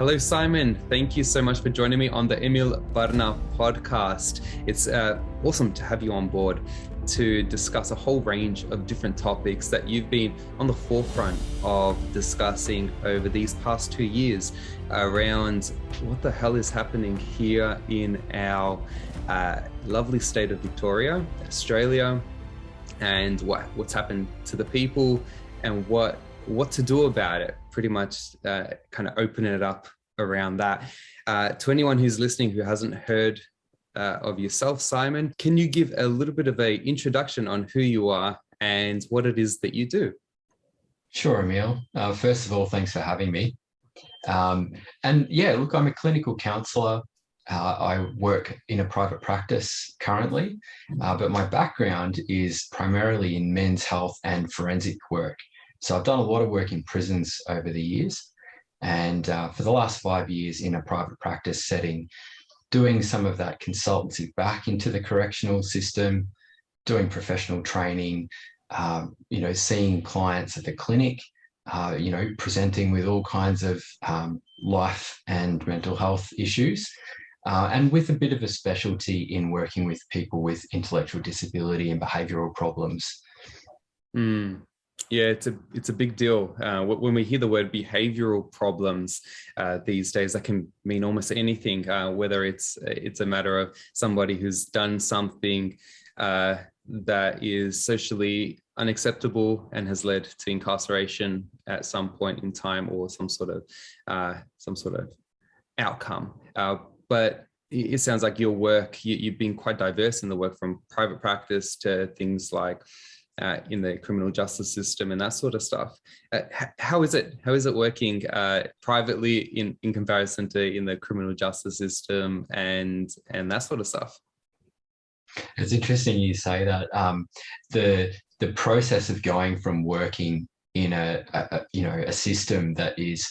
Hello, Simon. Thank you so much for joining me on the Emil Barna Podcast. It's awesome to have you on board to discuss a whole range of different topics that you've been on the forefront of discussing over these past 2 years around what the hell is happening here in our lovely state of Victoria, Australia, and what's happened to the people and what to do about it. Pretty much kind of opening it up around that. To anyone who's listening who hasn't heard of yourself, Simon, can you give a little bit of an introduction on who you are and what it is that you do? Sure, Emil. First of all, thanks for having me. And yeah, look, I'm a clinical counsellor. I work in a private practice currently, but my background is primarily in men's health and forensic work. So I've done a lot of work in prisons over the years, and for the last 5 years in a private practice setting, doing some of that consultancy back into the correctional system, doing professional training, seeing clients at the clinic, presenting with all kinds of life and mental health issues, and with a bit of a specialty in working with people with intellectual disability and behavioural problems. Yeah, it's a big deal. When we hear the word behavioural problems these days, that can mean almost anything, whether it's a matter of somebody who's done something that is socially unacceptable and has led to incarceration at some point in time, or some sort of outcome. But it sounds like your work, you've been quite diverse in the work, from private practice to things like in the criminal justice system and that sort of stuff. How is it working privately in comparison to in the criminal justice system and that sort of stuff? It's interesting you say that. The process of going from working in a system that is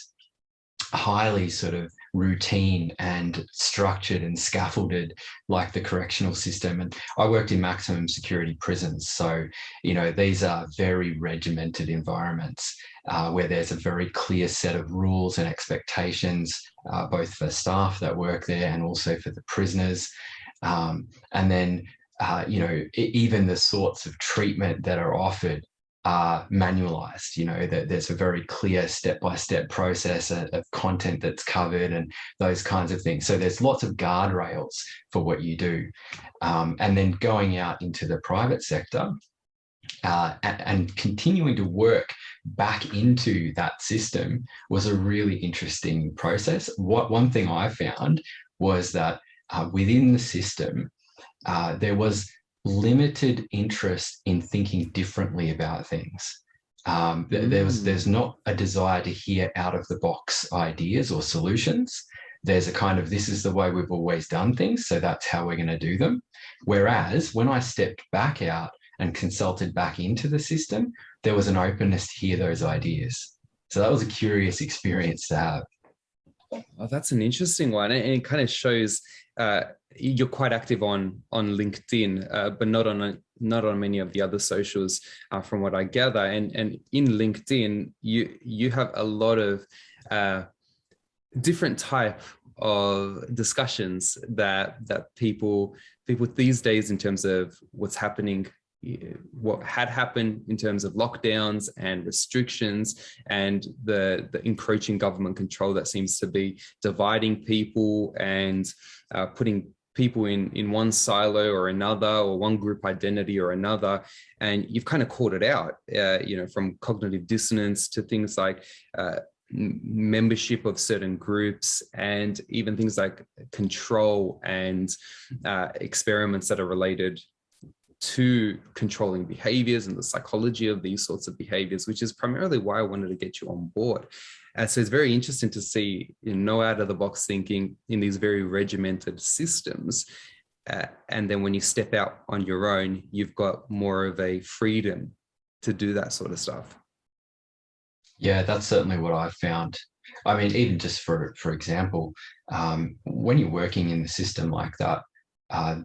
highly sort of routine and structured and scaffolded, like the correctional system. And I worked in maximum security prisons. So, these are very regimented environments where there's a very clear set of rules and expectations, both for staff that work there and also for the prisoners. And then, even the sorts of treatment that are offered are manualized, that there's a very clear step-by-step process of content that's covered and those kinds of things. So there's lots of guardrails for what you do. And then going out into the private sector and continuing to work back into that system was a really interesting process. One thing I found was that within the system, there was limited interest in thinking differently about things. There's not a desire to hear out of the box ideas or solutions. There's a kind of, this is the way we've always done things, so that's how we're going to do them. Whereas when I stepped back out and consulted back into the system, there was an openness to hear those ideas. So that was a curious experience to have. Oh, that's an interesting one. And it kind of shows you're quite active on LinkedIn, but not on many of the other socials, from what I gather. And in LinkedIn, you have a lot of different type of discussions that people these days, in terms of what's happening, what had happened in terms of lockdowns and restrictions, and the encroaching government control that seems to be dividing people and putting people in one silo or another, or one group identity or another. And you've kind of called it out, from cognitive dissonance to things like membership of certain groups, and even things like control and experiments that are related to controlling behaviors and the psychology of these sorts of behaviors, which is primarily why I wanted to get you on board. So it's very interesting to see, no out of the box thinking in these very regimented systems. And then when you step out on your own, you've got more of a freedom to do that sort of stuff. Yeah, that's certainly what I've found. I mean, even just for example, when you're working in the system like that,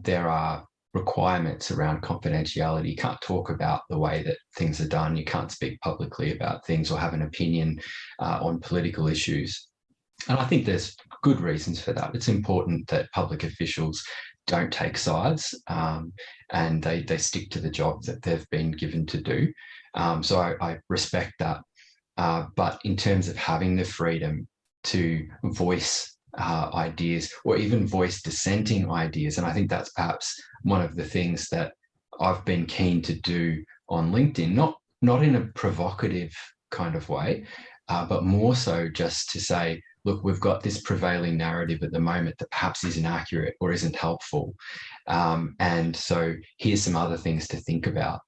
there are requirements around confidentiality. You can't talk about the way that things are done. You can't speak publicly about things or have an opinion on political issues. And I think there's good reasons for that. It's important that public officials don't take sides, and they stick to the job that they've been given to do. So I respect that. But in terms of having the freedom to voice ideas, or even voice dissenting ideas, and I think that's perhaps one of the things that I've been keen to do on LinkedIn, not in a provocative kind of way, but more so just to say, look, we've got this prevailing narrative at the moment that perhaps isn't accurate or isn't helpful. And so here's some other things to think about.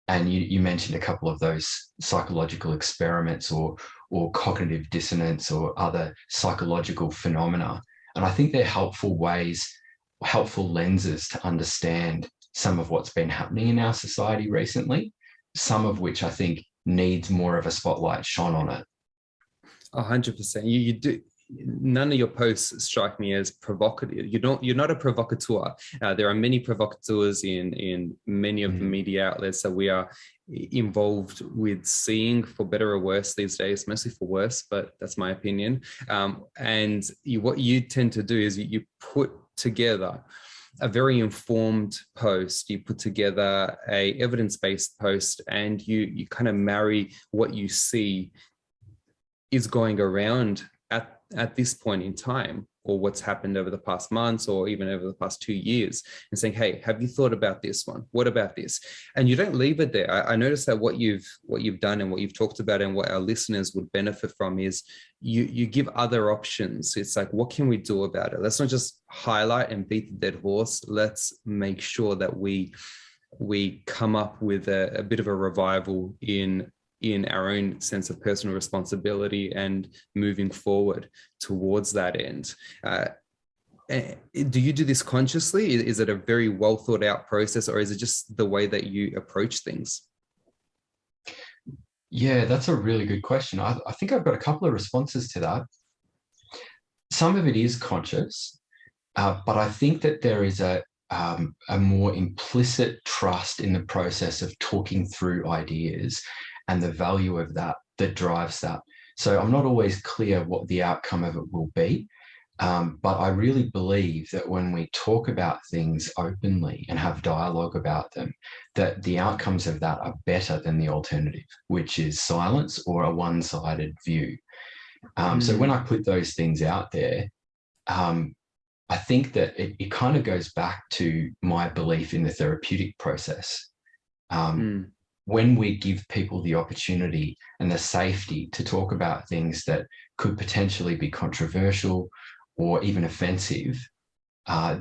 And you mentioned a couple of those psychological experiments or cognitive dissonance or other psychological phenomena. And I think they're helpful ways, helpful lenses to understand some of what's been happening in our society recently, some of which I think needs more of a spotlight shone on it. 100%. You do. None of your posts strike me as provocative. You're not a provocateur. There are many provocateurs in many of the media outlets that we are involved with seeing, for better or worse these days, mostly for worse, but that's my opinion. And what you tend to do is you put together a very informed post, you put together a evidence-based post, and you kind of marry what you see is going around at this point in time, or what's happened over the past months, or even over the past 2 years, and saying, hey, have you thought about this one? What about this? And you don't leave it there. I noticed that what you've done and what you've talked about and what our listeners would benefit from is you give other options. It's like, what can we do about it? Let's not just highlight and beat the dead horse. Let's make sure that we come up with a bit of a revival in our own sense of personal responsibility and moving forward towards that end. Do you do this consciously? Is it a very well thought out process, or is it just the way that you approach things? Yeah, that's a really good question. I think I've got a couple of responses to that. Some of it is conscious, but I think that there is a more implicit trust in the process of talking through ideas and the value of that drives that. So I'm not always clear what the outcome of it will be, but I really believe that when we talk about things openly and have dialogue about them, that the outcomes of that are better than the alternative, which is silence or a one-sided view. So when I put those things out there, I think that it kind of goes back to my belief in the therapeutic process. When we give people the opportunity and the safety to talk about things that could potentially be controversial or even offensive,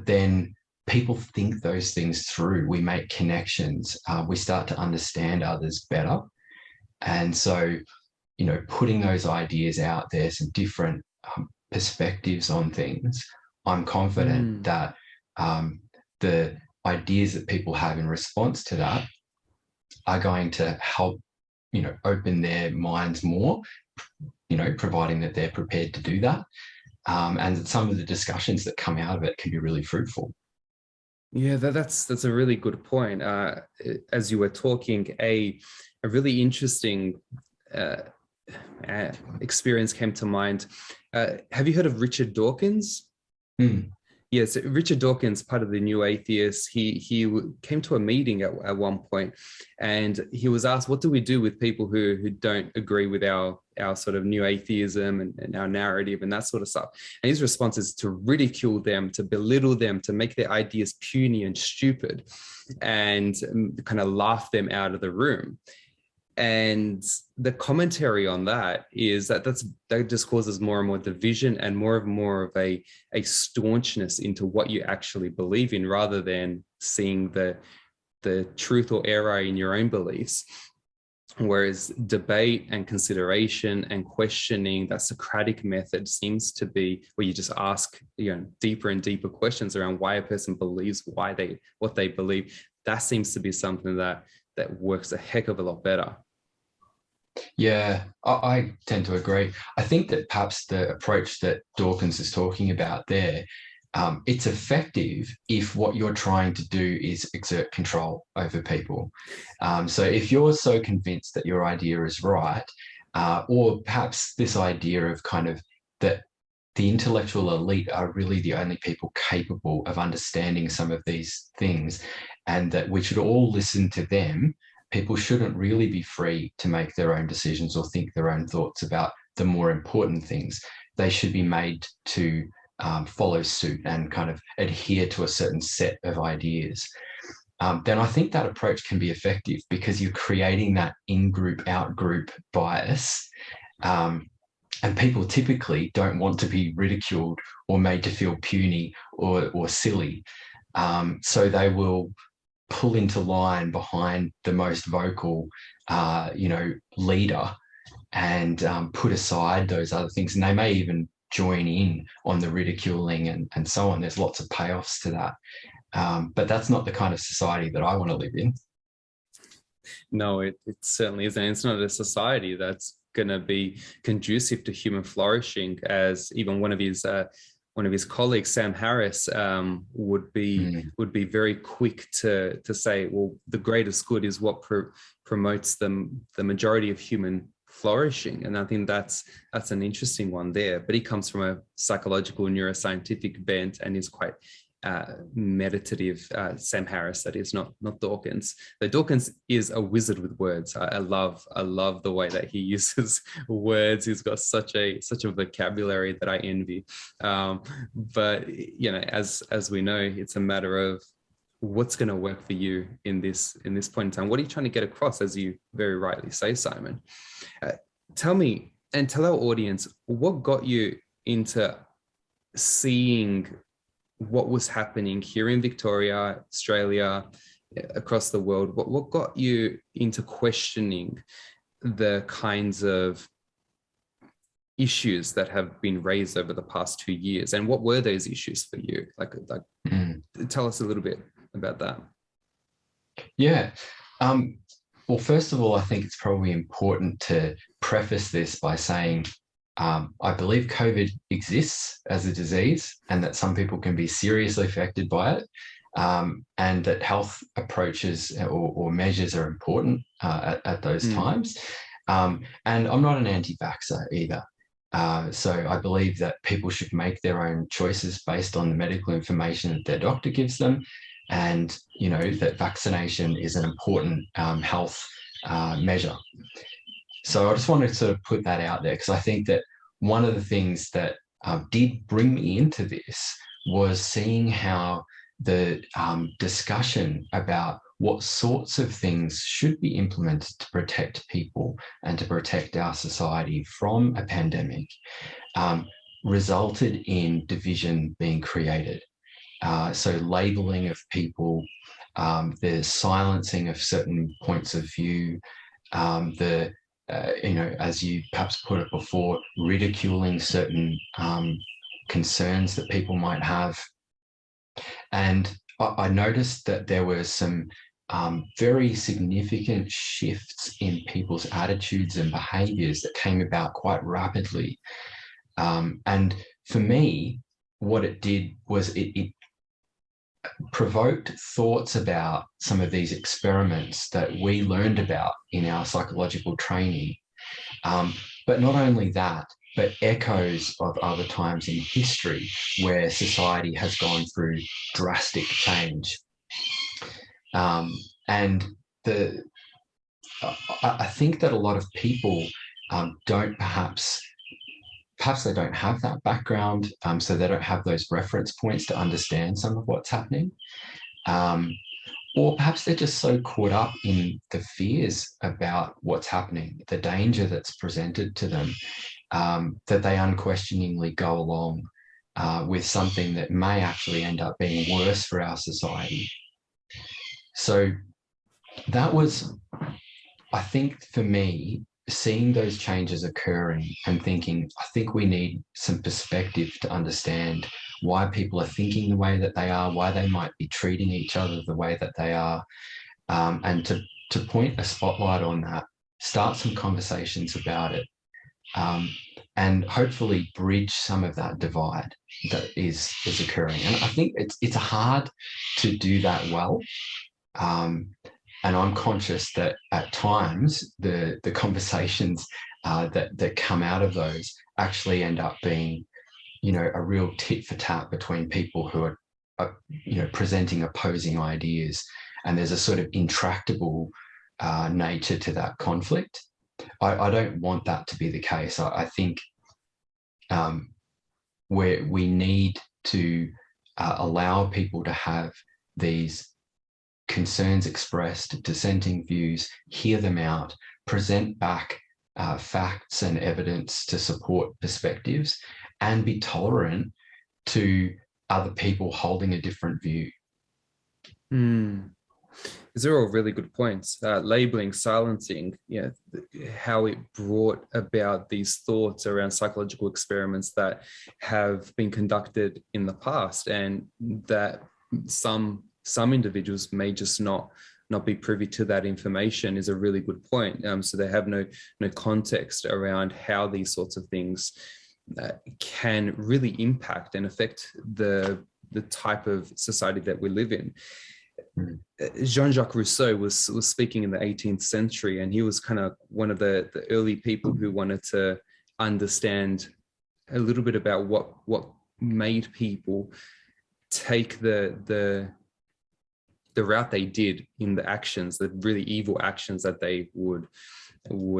then people think those things through. We make connections. We start to understand others better. And so, putting those ideas out there, some different perspectives on things, I'm confident that the ideas that people have in response to that are going to help, open their minds more, providing that they're prepared to do that. And that some of the discussions that come out of it can be really fruitful. Yeah, that's a really good point. As you were talking, a really interesting experience came to mind. Have you heard of Richard Dawkins? Yes, Richard Dawkins, part of the New Atheists, he came to a meeting at one point, and he was asked, what do we do with people who don't agree with our sort of new atheism and our narrative and that sort of stuff? And his response is to ridicule them, to belittle them, to make their ideas puny and stupid, and kind of laugh them out of the room. And the commentary on that is that just causes more and more division and more of a staunchness into what you actually believe in, rather than seeing the truth or error in your own beliefs. Whereas debate and consideration and questioning, that Socratic method, seems to be where you just ask deeper and deeper questions around why a person believes what they believe. That seems to be something that works a heck of a lot better. Yeah, I tend to agree. I think that perhaps the approach that Dawkins is talking about there, it's effective if what you're trying to do is exert control over people. So if you're so convinced that your idea is right, or perhaps this idea of kind of that the intellectual elite are really the only people capable of understanding some of these things, and that we should all listen to them. People shouldn't really be free to make their own decisions or think their own thoughts about the more important things. They should be made to follow suit and kind of adhere to a certain set of ideas. Then I think that approach can be effective, because you're creating that in-group, out-group bias. And people typically don't want to be ridiculed or made to feel puny or silly. So they will pull into line behind the most vocal, leader, and put aside those other things. And they may even join in on the ridiculing and so on. There's lots of payoffs to that. But that's not the kind of society that I want to live in. No, it certainly isn't. It's not a society that's going to be conducive to human flourishing, as even one of his colleagues, Sam Harris, would be very quick to say, well, the greatest good is what promotes the majority of human flourishing. And I think that's an interesting one there. But he comes from a psychological neuroscientific bent and is quite meditative. Sam Harris, that is, not Dawkins. But Dawkins is a wizard with words. I love the way that he uses words. He's got such a vocabulary that I envy. But as we know, it's a matter of what's going to work for you in this point in time. What are you trying to get across, as you very rightly say, Simon? Tell me, and tell our audience, what got you into seeing what was happening here in Victoria, Australia, across the world? What got you into questioning the kinds of issues that have been raised over the past 2 years? And what were those issues for you? Tell us a little bit about that. Yeah. Well, first of all, I think it's probably important to preface this by saying I believe COVID exists as a disease, and that some people can be seriously affected by it, and that health approaches or measures are important at those times. And I'm not an anti-vaxxer either. So I believe that people should make their own choices based on the medical information that their doctor gives them, and that vaccination is an important health measure. So I just wanted to sort of put that out there, because I think that one of the things that did bring me into this was seeing how the discussion about what sorts of things should be implemented to protect people and to protect our society from a pandemic resulted in division being created. So labeling of people, the silencing of certain points of view, as you perhaps put it before, ridiculing certain concerns that people might have. And I noticed that there were some very significant shifts in people's attitudes and behaviours that came about quite rapidly. And for me, what it did was it provoked thoughts about some of these experiments that we learned about in our psychological training. But not only that, but echoes of other times in history where society has gone through drastic change. And I think that a lot of people don't perhaps they don't have that background, so they don't have those reference points to understand some of what's happening. Or perhaps they're just so caught up in the fears about what's happening, the danger that's presented to them, that they unquestioningly go along with something that may actually end up being worse for our society. So that was, I think, for me, seeing those changes occurring and thinking, I think we need some perspective to understand why people are thinking the way that they are, why they might be treating each other the way that they are, and to point a spotlight on that, start some conversations about it, and hopefully bridge some of that divide that is occurring. And I think it's hard to do that well. And I'm conscious that at times the conversations that come out of those actually end up being a real tit for tat between people who are presenting opposing ideas, and there's a sort of intractable nature to that conflict. I don't want that to be the case. I think where we need to allow people to have these concerns expressed, dissenting views, hear them out, present back facts and evidence to support perspectives, and be tolerant to other people holding a different view. These are all really good points. Labeling, silencing, how it brought about these thoughts around psychological experiments that have been conducted in the past, and that some individuals may just not be privy to that information is a really good point. So they have no context around how these sorts of things can really impact and affect the type of society that we live in. Jean-Jacques Rousseau was speaking in the 18th century, and he was kind of one of the early people who wanted to understand a little bit about what made people take the route they did in the actions, the really evil actions that they would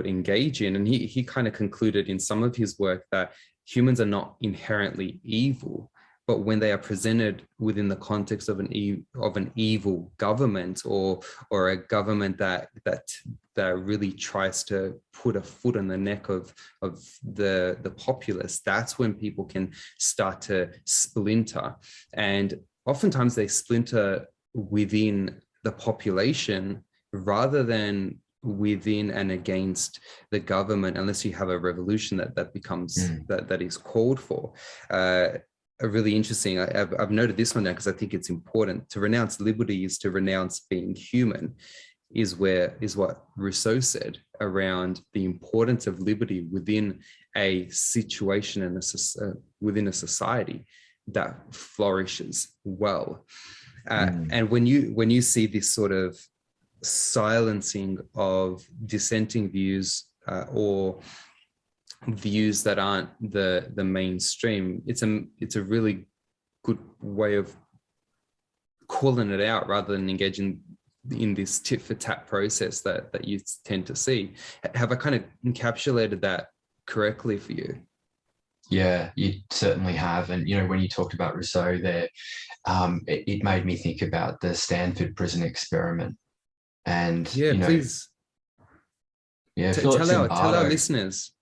engage in. And he kind of concluded in some of his work that humans are not inherently evil, but when they are presented within the context of an evil government or a government that really tries to put a foot on the neck of the populace, that's when people can start to splinter. And oftentimes they splinter within the population rather than within and against the government, unless you have a revolution that becomes that is called for. Really interesting. I've noted this one now because I think it's important. To renounce liberty is to renounce being human, is what Rousseau said around the importance of liberty within a situation and within a society that flourishes well. And when you see this sort of silencing of dissenting views or views that aren't the mainstream, it's a really good way of calling it out rather than engaging in this tit for tat process that you tend to see. Have I kind of encapsulated that correctly for you? Yeah, you certainly have. And, when you talked about Rousseau there, it made me think about the Stanford prison experiment. And, please. Yeah, tell our listeners.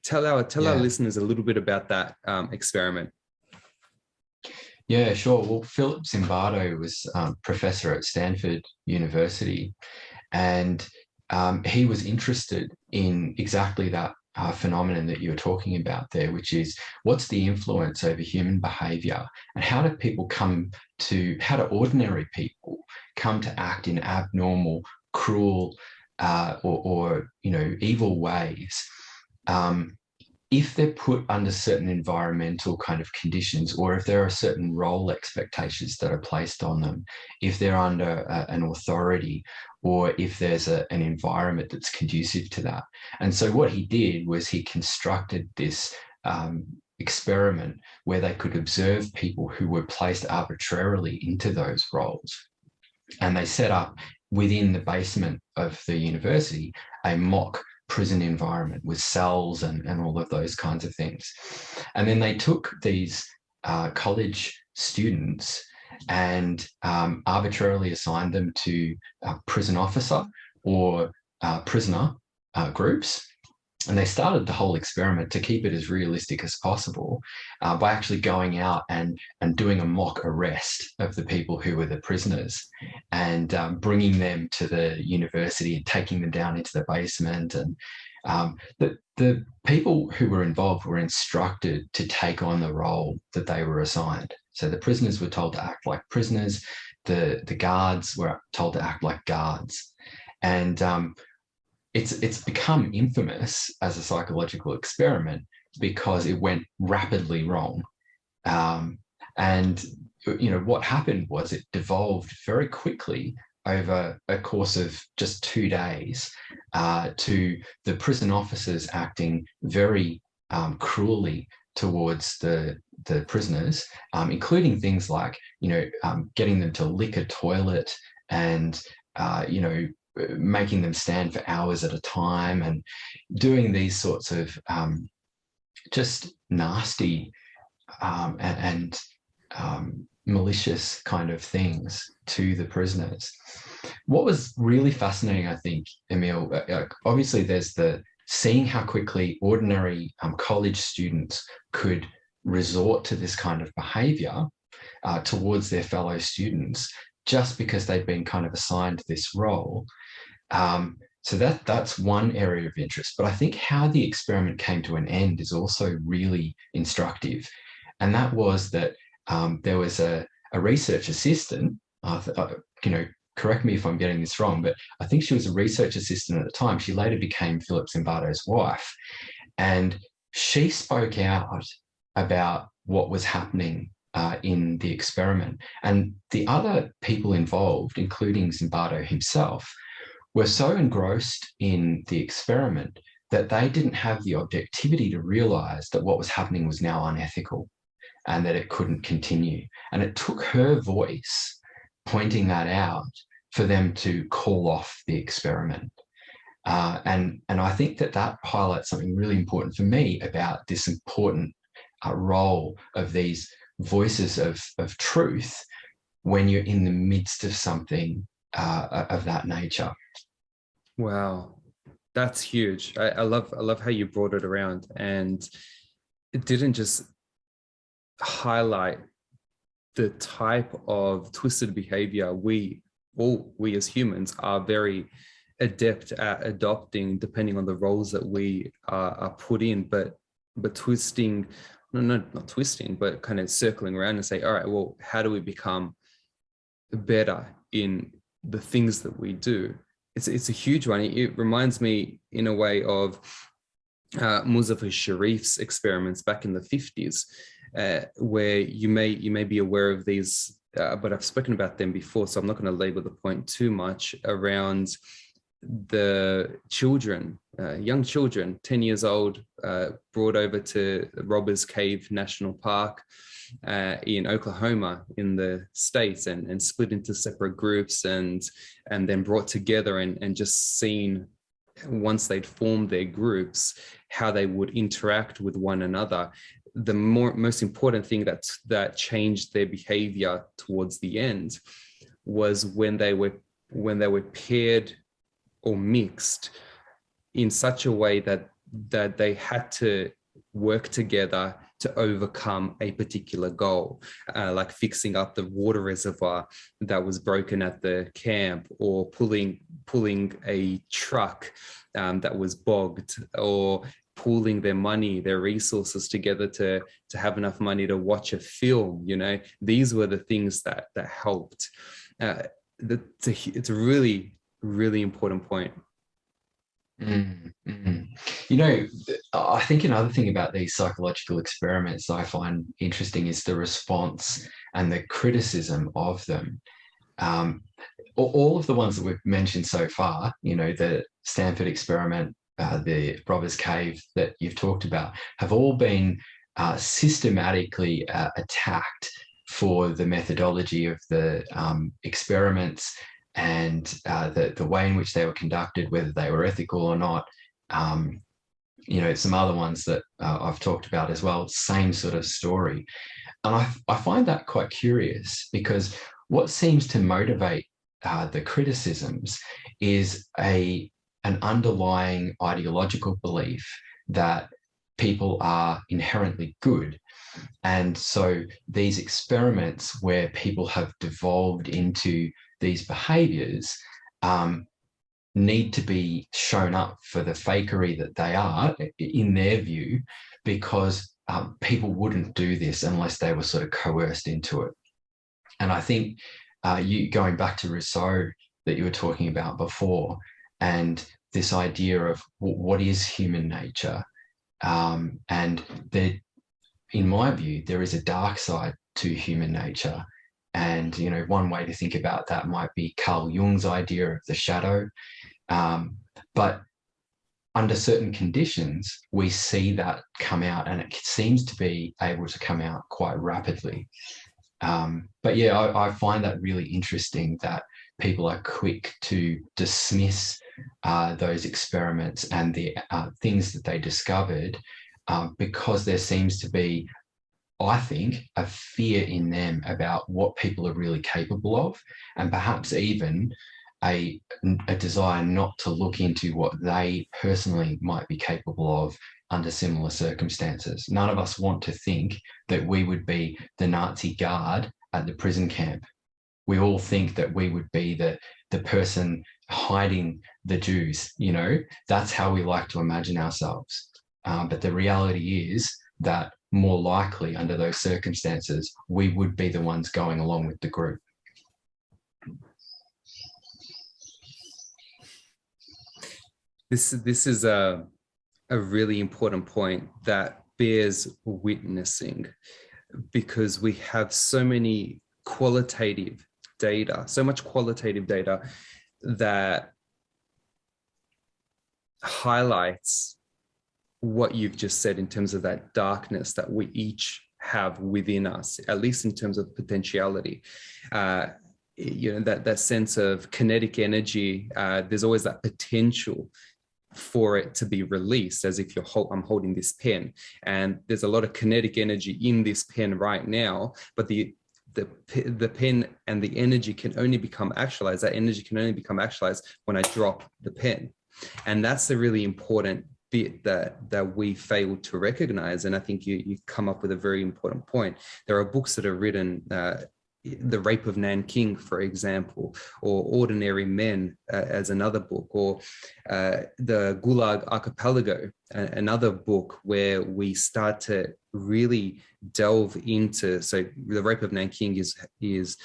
Tell our listeners a little bit about that experiment. Yeah, sure. Well, Philip Zimbardo was professor at Stanford University, and he was interested in exactly that phenomenon that you were talking about there, which is what's the influence over human behavior, and how do ordinary people come to act in abnormal, cruel, or evil ways if they're put under certain environmental kind of conditions, or if there are certain role expectations that are placed on them, if they're under an authority, or if there's an environment that's conducive to that. And so what he did was he constructed this experiment where they could observe people who were placed arbitrarily into those roles. And they set up within the basement of the university a mock prison environment with cells and all of those kinds of things. And then they took these college students and arbitrarily assigned them to prison officer or prisoner groups. And they started the whole experiment to keep it as realistic as possible by actually going out and doing a mock arrest of the people who were the prisoners and bringing them to the university and taking them down into the basement. And the people who were involved were instructed to take on the role that they were assigned. So the prisoners were told to act like prisoners. The guards were told to act like guards. And it's become infamous as a psychological experiment because it went rapidly wrong. And what happened was it devolved very quickly over a course of just 2 days to the prison officers acting very cruelly towards the prisoners, including things like, getting them to lick a toilet and, making them stand for hours at a time, and doing these sorts of just nasty and malicious kind of things to the prisoners. What was really fascinating, I think, Emil, obviously there's the seeing how quickly ordinary college students could resort to this kind of behaviour towards their fellow students just because they'd been kind of assigned this role. So that's one area of interest. But I think how the experiment came to an end is also really instructive. And that was that there was a research assistant, correct me if I'm getting this wrong, but I think she was a research assistant at the time. She later became Philip Zimbardo's wife. And she spoke out about what was happening in the experiment. And the other people involved, including Zimbardo himself, were so engrossed in the experiment that they didn't have the objectivity to realize that what was happening was now unethical and that it couldn't continue. And it took her voice pointing that out for them to call off the experiment. And I think that highlights something really important for me about this important role of these voices of truth when you're in the midst of something of that nature. Wow, that's huge. I love how you brought it around, and it didn't just highlight the type of twisted behavior we as humans are very adept at adopting depending on the roles that we are put in, but twisting, not twisting, but kind of circling around and say, all right, well, how do we become better in the things that we do? It's a huge one. It reminds me in a way of Muzaffar Sharif's experiments back in the 50s, where you may be aware of these, but I've spoken about them before, so I'm not going to labor the point too much, around the children, young children, 10 years old, brought over to Robbers Cave National Park in Oklahoma in the States, and split into separate groups and then brought together and just seen, once they'd formed their groups, how they would interact with one another. The most important thing that changed their behavior towards the end was when they were paired or mixed in such a way that they had to work together to overcome a particular goal, like fixing up the water reservoir that was broken at the camp, or pulling a truck that was bogged, or pooling their money, their resources together to have enough money to watch a film. These were the things that helped. It's a really, really important point. I think another thing about these psychological experiments I find interesting is the response and the criticism of them. All of the ones that we've mentioned so far, the Stanford experiment, the Robbers Cave that you've talked about, have all been systematically attacked for the methodology of the experiments and the way in which they were conducted, whether they were ethical or not. Some other ones that I've talked about as well, same sort of story. And I find that quite curious, because what seems to motivate the criticisms is an underlying ideological belief that people are inherently good. And so these experiments where people have devolved into these behaviours need to be shown up for the fakery that they are, in their view, because people wouldn't do this unless they were sort of coerced into it. And I think you going back to Rousseau that you were talking about before, and this idea of what is human nature, and there, in my view, there is a dark side to human nature. And, one way to think about that might be Carl Jung's idea of the shadow. But under certain conditions, we see that come out, and it seems to be able to come out quite rapidly. But yeah, I find that really interesting that people are quick to dismiss those experiments and the things that they discovered because there seems to be, I think, a fear in them about what people are really capable of, and perhaps even a desire not to look into what they personally might be capable of under similar circumstances. None of us want to think that we would be the Nazi guard at the prison camp. We all think that we would be the person hiding the Jews, you know? That's how we like to imagine ourselves. But the reality is that more likely under those circumstances, we would be the ones going along with the group. This is a really important point that bears witnessing, because we have so many qualitative data, so much qualitative data that highlights what you've just said in terms of that darkness that we each have within us, at least in terms of potentiality. You know, that sense of kinetic energy, there's always that potential for it to be released, as if I'm holding this pen, and there's a lot of kinetic energy in this pen right now, but the pen and the energy can only become actualized. That energy can only become actualized when I drop the pen. And that's the really important bit that we fail to recognize. And I think you come up with a very important point. There are books that are written, The Rape of Nanking, for example, or Ordinary Men as another book, or the Gulag Archipelago, another book where we start to really delve into. So The Rape of Nanking is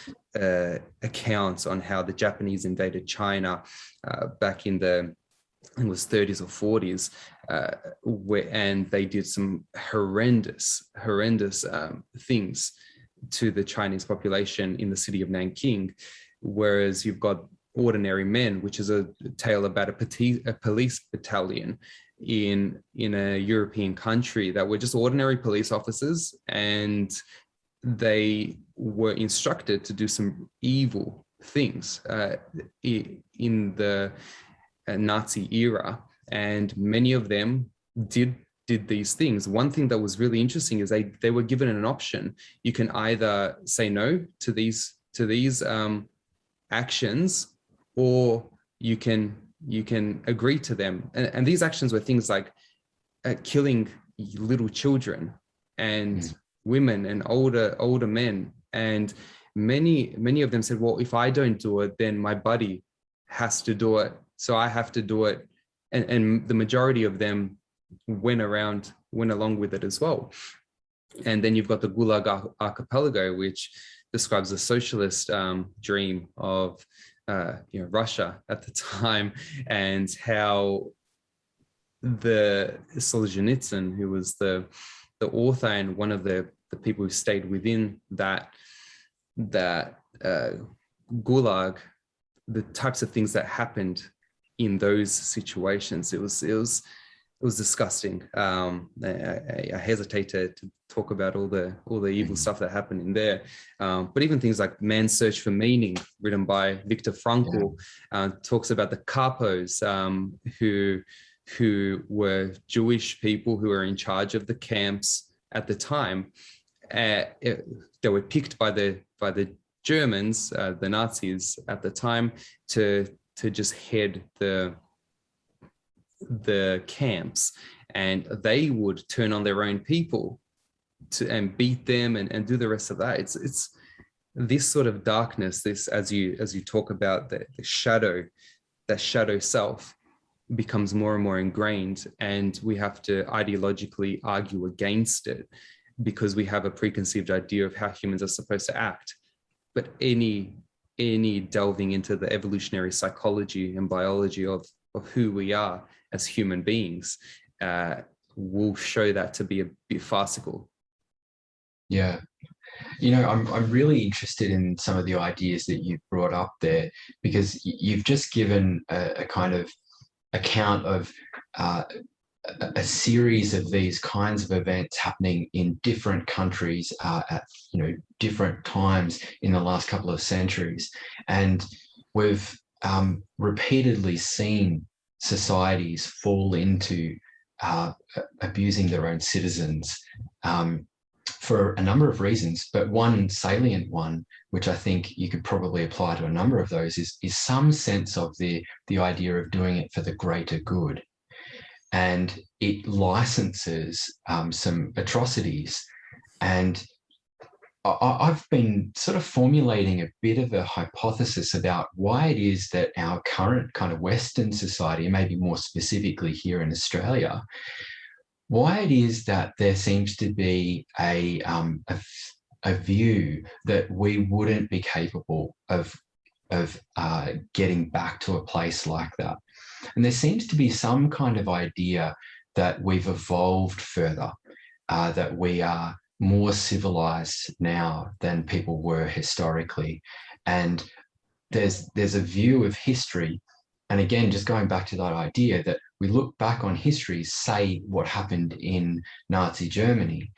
accounts on how the Japanese invaded China back in the, I think it was 30s or 40s, and they did some horrendous things to the Chinese population in the city of Nanking. Whereas you've got Ordinary Men, which is a tale about a police battalion in a European country that were just ordinary police officers, and they were instructed to do some evil things in the Nazi era, and many of them did these things. One thing that was really interesting is they were given an option. You can either say no to these actions, or you can agree to them. And these actions were things like killing little children and women and older men. And many of them said, well, if I don't do it, then my buddy has to do it, so I have to do it. And the majority of them went along with it as well. And then you've got the Gulag Archipelago, which describes the socialist dream of Russia at the time, and how the Solzhenitsyn, who was the author and one of the people who stayed within that Gulag, the types of things that happened in those situations, it was disgusting. I hesitate to talk about all the evil stuff that happened in there. But even things like Man's Search for Meaning, written by Viktor Frankl, talks about the kapos who were Jewish people who were in charge of the camps at the time. They were picked by the Germans, the Nazis at the time, to just head the camps, and they would turn on their own people and beat them and do the rest of that. It's this sort of darkness, this, as you talk about the shadow, that shadow self becomes more and more ingrained, and we have to ideologically argue against it because we have a preconceived idea of how humans are supposed to act. But any delving into the evolutionary psychology and biology of who we are as human beings will show that to be a bit farcical. Yeah. I'm really interested in some of the ideas that you've brought up there, because you've just given a kind of account of a series of these kinds of events happening in different countries at different times in the last couple of centuries. And we've repeatedly seen societies fall into abusing their own citizens for a number of reasons. But one salient one, which I think you could probably apply to a number of those, is some sense of the idea of doing it for the greater good. And it licenses some atrocities. And I've been sort of formulating a bit of a hypothesis about why it is that our current kind of Western society, and maybe more specifically here in Australia, why it is that there seems to be a view that we wouldn't be capable of getting back to a place like that. And there seems to be some kind of idea that we've evolved further, that we are more civilized now than people were historically. And there's a view of history, and again, just going back to that idea that we look back on history, say what happened in Nazi Germany,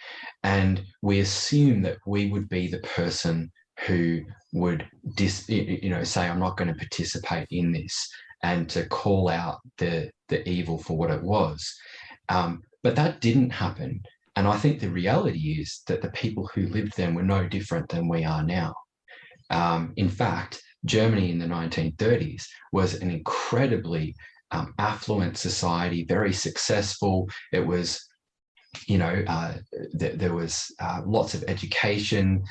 and we assume that we would be the person who would say, I'm not going to participate in this, and to call out the evil for what it was. But that didn't happen. And I think the reality is that the people who lived then were no different than we are now. In fact, Germany in the 1930s was an incredibly affluent society, very successful. It was, there was lots of education,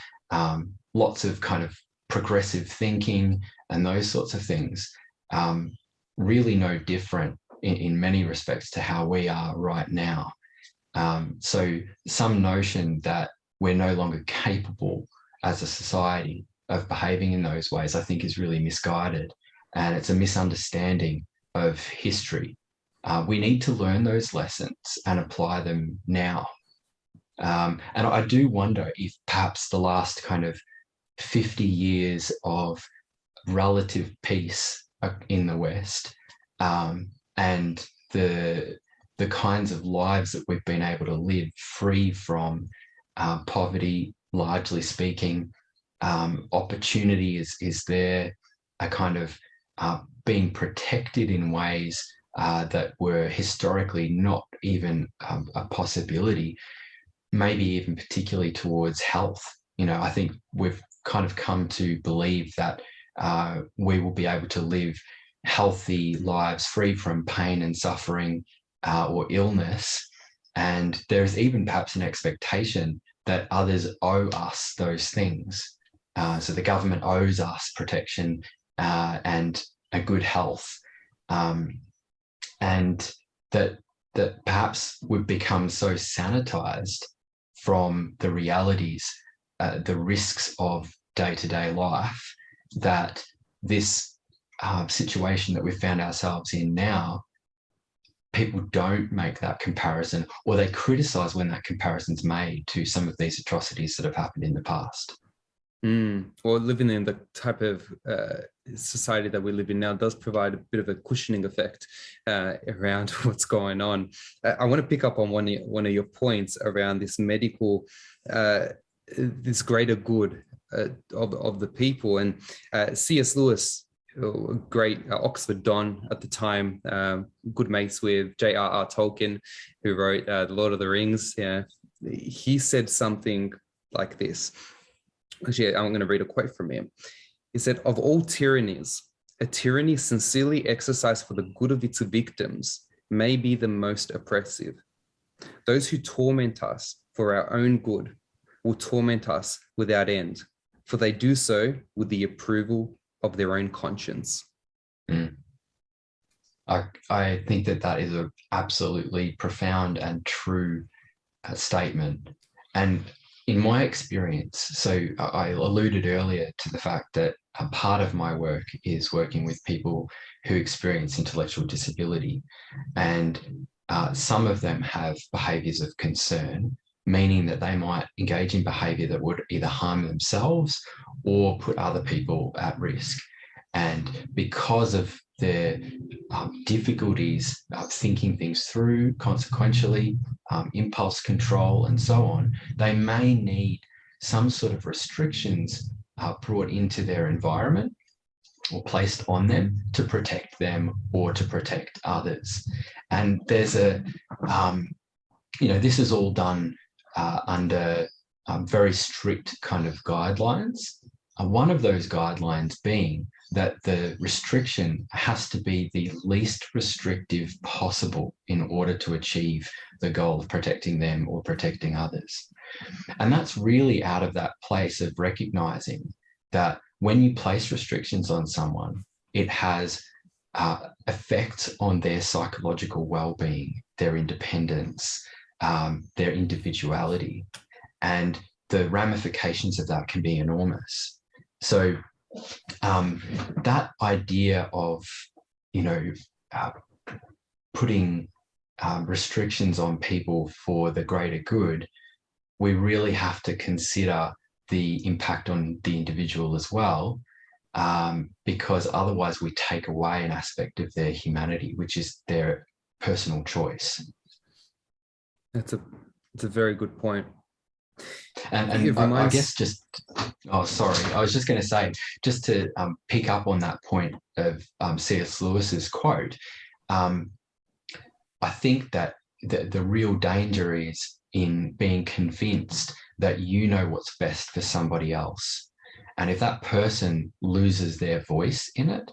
lots of kind of progressive thinking and those sorts of things. Really no different in many respects to how we are right now. So some notion that we're no longer capable as a society of behaving in those ways, I think, is really misguided, and it's a misunderstanding of history. We need to learn those lessons and apply them now. And I do wonder if perhaps the last kind of 50 years of relative peace in the West, and the kinds of lives that we've been able to live free from poverty, largely speaking, opportunity is there, a kind of being protected in ways that were historically not even a possibility, maybe even particularly towards health. I think we've kind of come to believe that we will be able to live healthy lives free from pain and suffering or illness. And there's even perhaps an expectation that others owe us those things. So the government owes us protection and a good health. And that perhaps we've become so sanitized from the realities, the risks of day-to-day life, that this situation that we've found ourselves in now, people don't make that comparison, or they criticize when that comparison's made to some of these atrocities that have happened in the past. Well, living in the type of society that we live in now does provide a bit of a cushioning effect around what's going on. I want to pick up on one of your points around this medical, this greater good of the people. And C.S. Lewis, a great Oxford Don at the time, good mates with J.R.R. Tolkien, who wrote The Lord of the Rings. Yeah, he said something like this. Actually, I'm going to read a quote from him. He said, "Of all tyrannies, a tyranny sincerely exercised for the good of its victims may be the most oppressive. Those who torment us for our own good will torment us without end, for they do so with the approval of their own conscience." I think that is an absolutely profound and true statement. And in my experience, so I alluded earlier to the fact that a part of my work is working with people who experience intellectual disability, and some of them have behaviours of concern, meaning that they might engage in behaviour that would either harm themselves or put other people at risk. And because of their difficulties thinking things through consequentially, impulse control, and so on, they may need some sort of restrictions brought into their environment or placed on them to protect them or to protect others. And there's this is all done under very strict kind of guidelines. One of those guidelines being that the restriction has to be the least restrictive possible in order to achieve the goal of protecting them or protecting others. And that's really out of that place of recognizing that when you place restrictions on someone, it has effects on their psychological well-being, their independence, their individuality, and the ramifications of that can be enormous. So that idea of, putting restrictions on people for the greater good, we really have to consider the impact on the individual as well, because otherwise we take away an aspect of their humanity, which is their personal choice. It's a very good point. And I guess I was just going to say, just to pick up on that point of C.S. Lewis's quote, I think that the real danger is in being convinced that you know what's best for somebody else. And if that person loses their voice in it,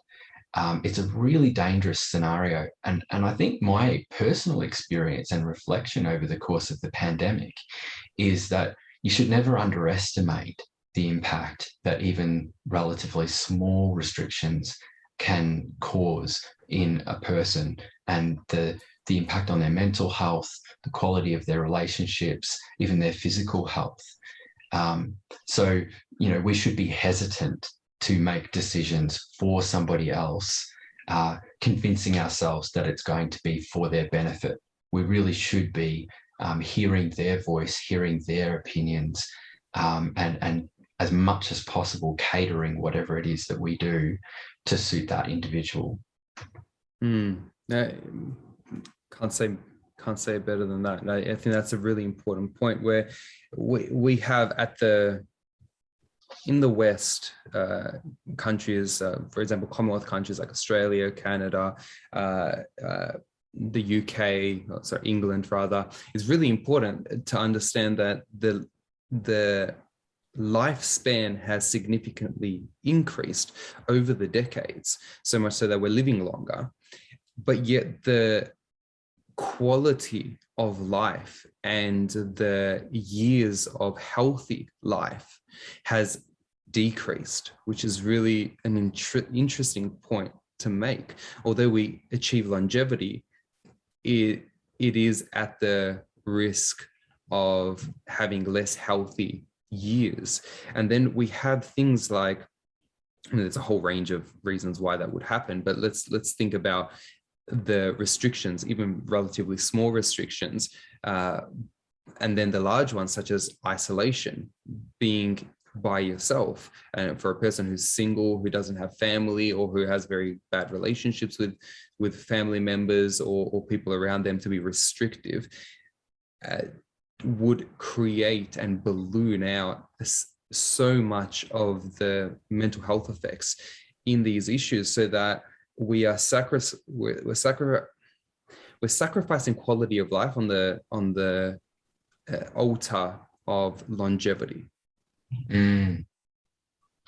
it's a really dangerous scenario. And I think my personal experience and reflection over the course of the pandemic is that you should never underestimate the impact that even relatively small restrictions can cause in a person, and the impact on their mental health, the quality of their relationships, even their physical health. So, we should be hesitant to make decisions for somebody else, convincing ourselves that it's going to be for their benefit. We really should be hearing their voice, hearing their opinions, and as much as possible catering whatever it is that we do to suit that individual. Can't say it better than that. And I think that's a really important point, where we have in the West, countries, for example, Commonwealth countries like Australia, Canada, the UK, England rather, is really important to understand that the lifespan has significantly increased over the decades, so much so that we're living longer, but yet the quality of life and the years of healthy life has decreased, which is really an interesting point to make. Although we achieve longevity, it is at the risk of having less healthy years. And then we have things like, there's a whole range of reasons why that would happen, but let's think about the restrictions, even relatively small restrictions, and then the large ones such as isolation, being by yourself. And for a person who's single, who doesn't have family, or who has very bad relationships with family members or people around them, to be restrictive would create and balloon out so much of the mental health effects in these issues, so that we're sacrificing quality of life on the altar of longevity.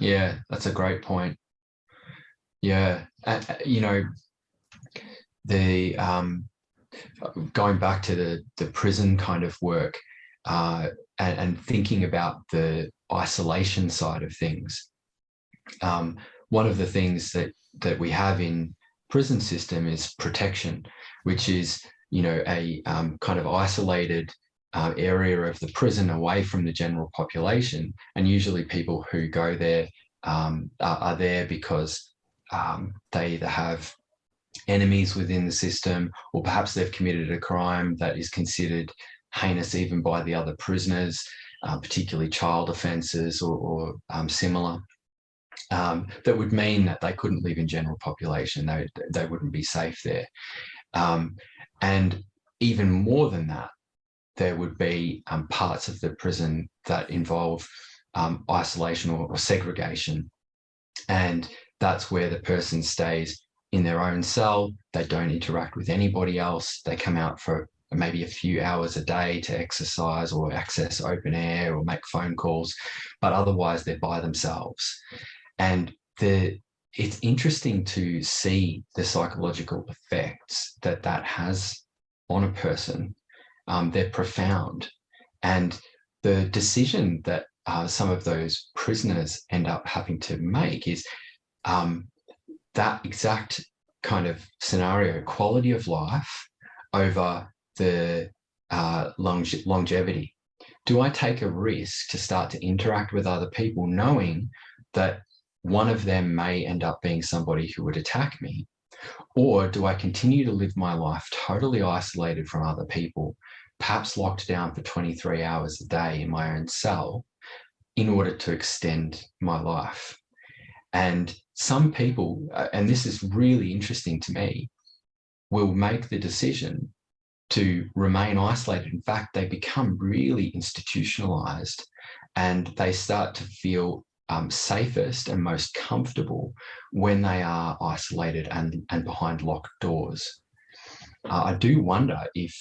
Yeah, that's a great point. Yeah, the going back to the prison kind of work, and thinking about the isolation side of things. One of the things that we have in prison system is protection, which is, a kind of isolated area of the prison away from the general population. And usually people who go there are there because they either have enemies within the system, or perhaps they've committed a crime that is considered heinous even by the other prisoners, particularly child offences or similar. that would mean that they couldn't live in general population. They wouldn't be safe there. And even more than that, there would be parts of the prison that involve isolation or segregation. And that's where the person stays in their own cell. They don't interact with anybody else. They come out for maybe a few hours a day to exercise or access open air or make phone calls, but otherwise they're by themselves. And it's interesting to see the psychological effects that has on a person. They're profound. And the decision that some of those prisoners end up having to make is that exact kind of scenario, quality of life over the longevity. Do I take a risk to start to interact with other people knowing that one of them may end up being somebody who would attack me? Or do I continue to live my life totally isolated from other people, perhaps locked down for 23 hours a day in my own cell in order to extend my life? And some people, and this is really interesting to me, will make the decision to remain isolated. In fact, they become really institutionalized and they start to feel safest and most comfortable when they are isolated and behind locked doors. I do wonder if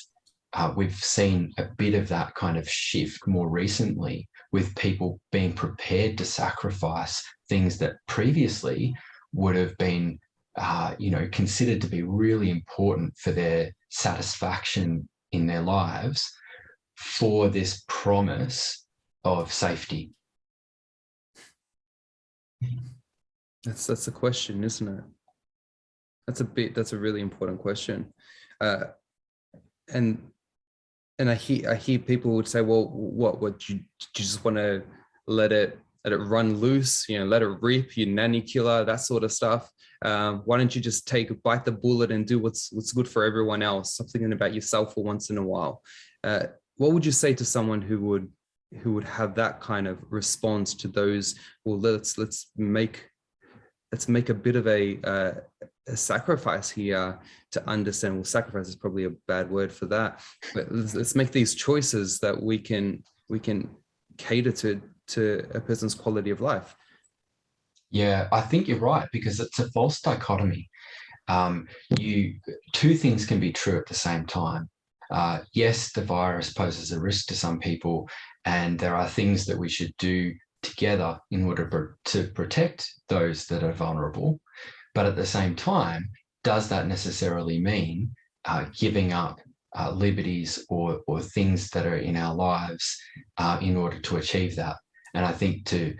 we've seen a bit of that kind of shift more recently, with people being prepared to sacrifice things that previously would have been considered to be really important for their satisfaction in their lives, for this promise of safety. That's a question, isn't it? That's a really important question. And I hear people would say, well, what do you just want to let it run loose, let it rip, you nanny killer, that sort of stuff. Why don't you just bite the bullet and do what's good for everyone else? Stop thinking about yourself for once in a while. What would you say to someone who would have that kind of response to those? Well, let's make a bit of a sacrifice here to understand. Well, sacrifice is probably a bad word for that, but let's make these choices that we can cater to a person's quality of life. Yeah, I think you're right, because it's a false dichotomy. Two things can be true at the same time. Yes, the virus poses a risk to some people, and there are things that we should do together in order to protect those that are vulnerable. But at the same time, does that necessarily mean giving up liberties or things that are in our lives in order to achieve that? And I think to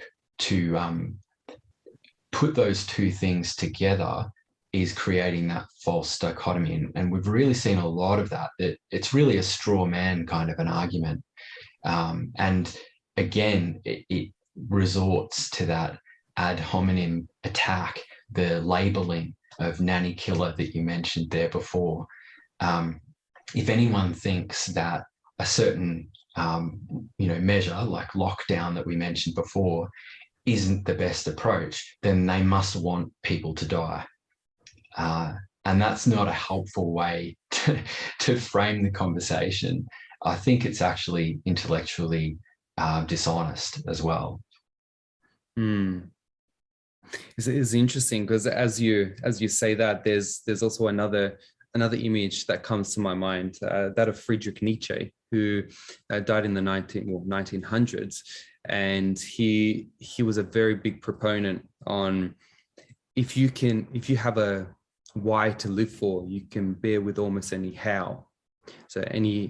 put those two things together is creating that false dichotomy. And we've really seen a lot of that. It's really a straw man kind of an argument. And again, it resorts to that ad hominem attack, the labeling of nanny killer that you mentioned there before. If anyone thinks that a certain measure like lockdown that we mentioned before isn't the best approach, then they must want people to die. And that's not a helpful way to frame the conversation. I think it's actually intellectually dishonest as well. It's interesting because as you say that, there's also another image that comes to my mind, that of Friedrich Nietzsche, who died in the 1900s, and he was a very big proponent on if you have a why to live for, you can bear with almost any how. So any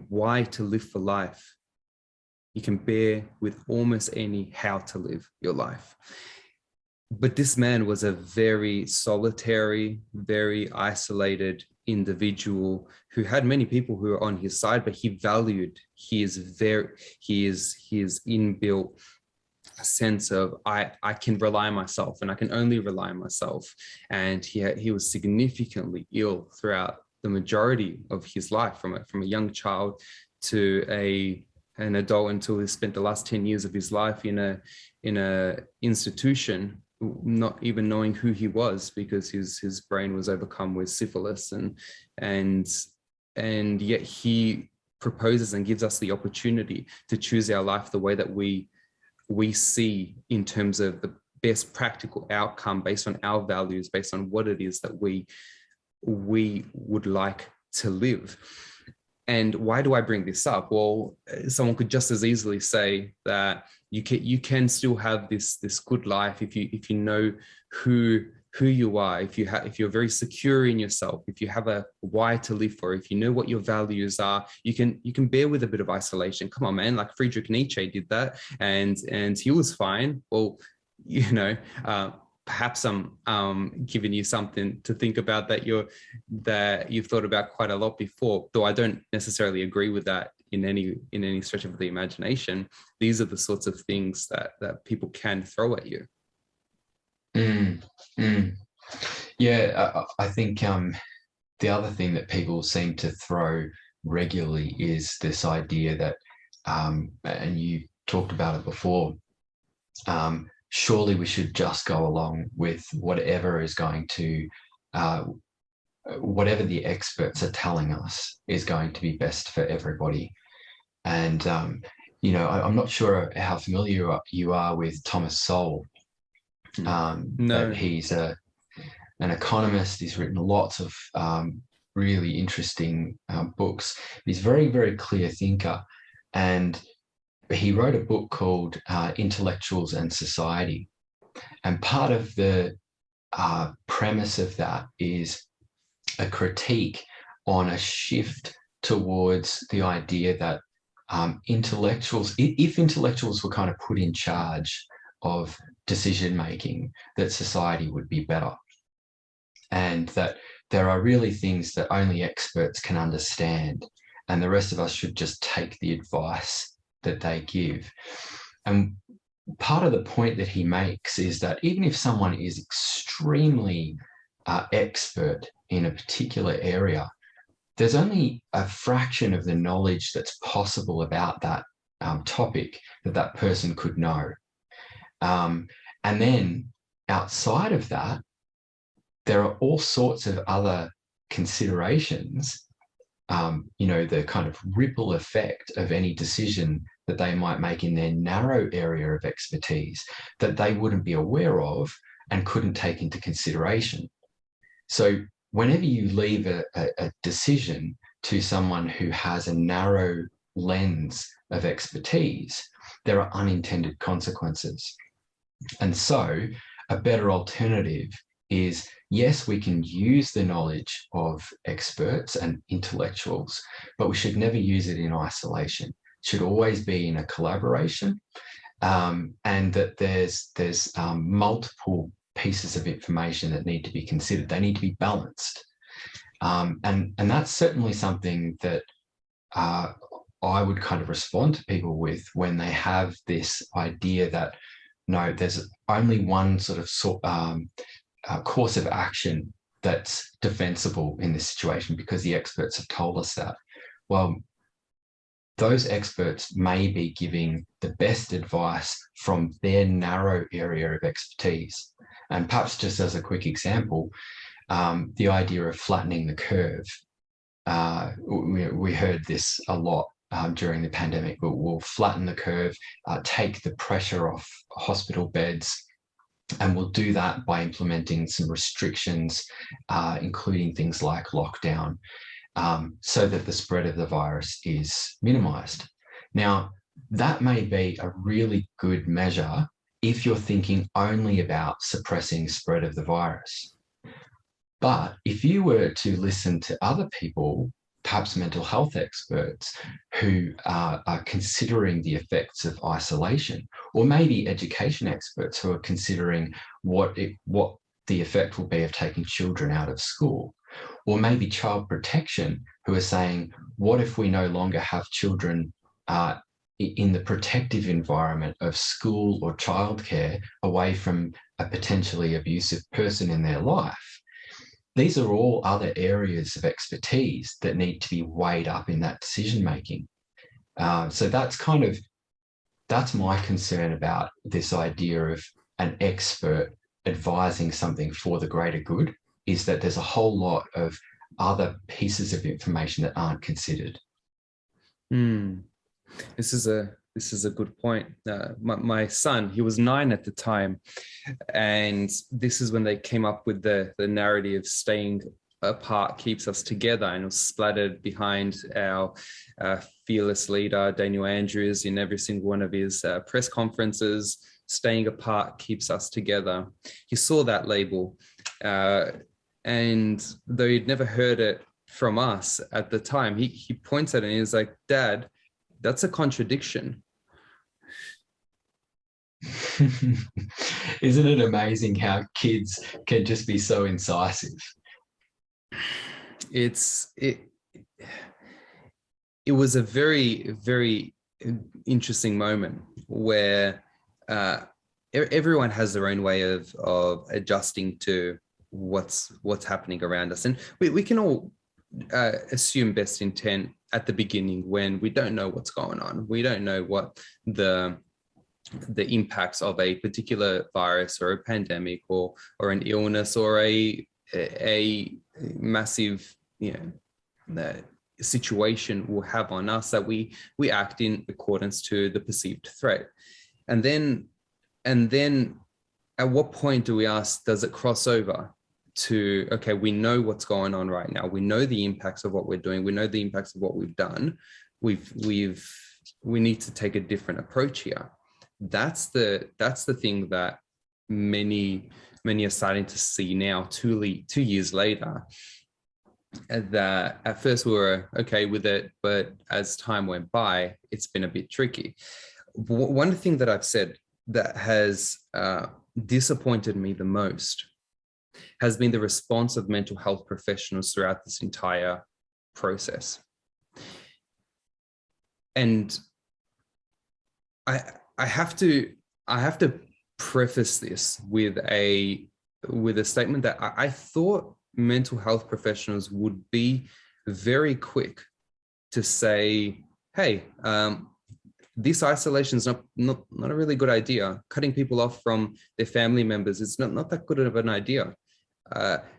why to live for life, you can bear with almost any how to live your life. But this man was a very solitary, very isolated individual who had many people who were on his side, but he valued his inbuilt sense of I can rely on myself, and I can only rely on myself. And he was significantly ill throughout the majority of his life, from a young child to an adult, until he spent the last 10 years of his life in a institution not even knowing who he was, because his brain was overcome with syphilis, and yet he proposes and gives us the opportunity to choose our life the way that we see, in terms of the best practical outcome based on our values, based on what it is that we would like to live. And why do I bring this up? Well, someone could just as easily say that you can still have this good life if you know who you are, if you're very secure in yourself, if you have a why to live for, if you know what your values are, you can bear with a bit of isolation. Come on, man, like Friedrich Nietzsche did that, and he was fine. Well, perhaps I'm giving you something to think about that you've thought about quite a lot before, though I don't necessarily agree with that in any stretch of the imagination. These are the sorts of things that people can throw at you. Yeah, I think the other thing that people seem to throw regularly is this idea that, and you talked about it before, surely we should just go along with whatever is going to, whatever the experts are telling us is going to be best for everybody. And, I'm not sure how familiar you are with Thomas Sowell. No. But he's an economist. He's written lots of really interesting books. He's a very, very clear thinker. And he wrote a book called Intellectuals and Society. And part of the premise of that is a critique on a shift towards the idea that intellectuals, if intellectuals were kind of put in charge of decision making, that society would be better, and that there are really things that only experts can understand, and the rest of us should just take the advice that they give. And part of the point that he makes is that even if someone is extremely expert in a particular area, there's only a fraction of the knowledge that's possible about that topic that person could know. And then outside of that, there are all sorts of other considerations, the kind of ripple effect of any decision that they might make in their narrow area of expertise that they wouldn't be aware of and couldn't take into consideration. So whenever you leave a decision to someone who has a narrow lens of expertise, there are unintended consequences. And so a better alternative is, yes, we can use the knowledge of experts and intellectuals, but we should never use it in isolation. It should always be in a collaboration, and that there's multiple pieces of information that need to be considered. They need to be balanced. And that's certainly something that I would kind of respond to people with when they have this idea that, no, there's only one sort of course of action that's defensible in this situation because the experts have told us that. Well, those experts may be giving the best advice from their narrow area of expertise. And perhaps just as a quick example, the idea of flattening the curve. We heard this a lot during the pandemic, but we'll flatten the curve, take the pressure off hospital beds, and we'll do that by implementing some restrictions, including things like lockdown, so that the spread of the virus is minimized. Now, that may be a really good measure if you're thinking only about suppressing spread of the virus. But if you were to listen to other people, perhaps mental health experts who are considering the effects of isolation, or maybe education experts who are considering what the effect will be of taking children out of school, or maybe child protection who are saying, what if we no longer have children in the protective environment of school or childcare away from a potentially abusive person in their life? These are all other areas of expertise that need to be weighed up in that decision making. So that's my concern about this idea of an expert advising something for the greater good is that there's a whole lot of other pieces of information that aren't considered. This is a good point. My son, he was 9 at the time, and this is when they came up with the narrative staying apart keeps us together, and it was splattered behind our fearless leader Daniel Andrews in every single one of his press conferences. Staying apart keeps us together. He saw that label, and though he'd never heard it from us at the time, he points at it and he's like, "Dad, that's a contradiction." Isn't it amazing how kids can just be so incisive? It was a very, very interesting moment where everyone has their own way of adjusting to what's happening around us, and we can all assume best intent at the beginning when we don't know what's going on. We don't know what the impacts of a particular virus or a pandemic or an illness or a massive situation will have on us, that we act in accordance to the perceived threat. And then at what point do we ask, does it cross over to, okay, we know what's going on right now. We know the impacts of what we're doing. We know the impacts of what we've done. We need to take a different approach here. That's the thing that many are starting to see now, 2 years later, that at first we were okay with it, but as time went by, it's been a bit tricky. One thing that I've said that has disappointed me the most has been the response of mental health professionals throughout this entire process. And I have to preface this with a statement that I thought mental health professionals would be very quick to say, hey, this isolation is not a really good idea. Cutting people off from their family members is not that good of an idea.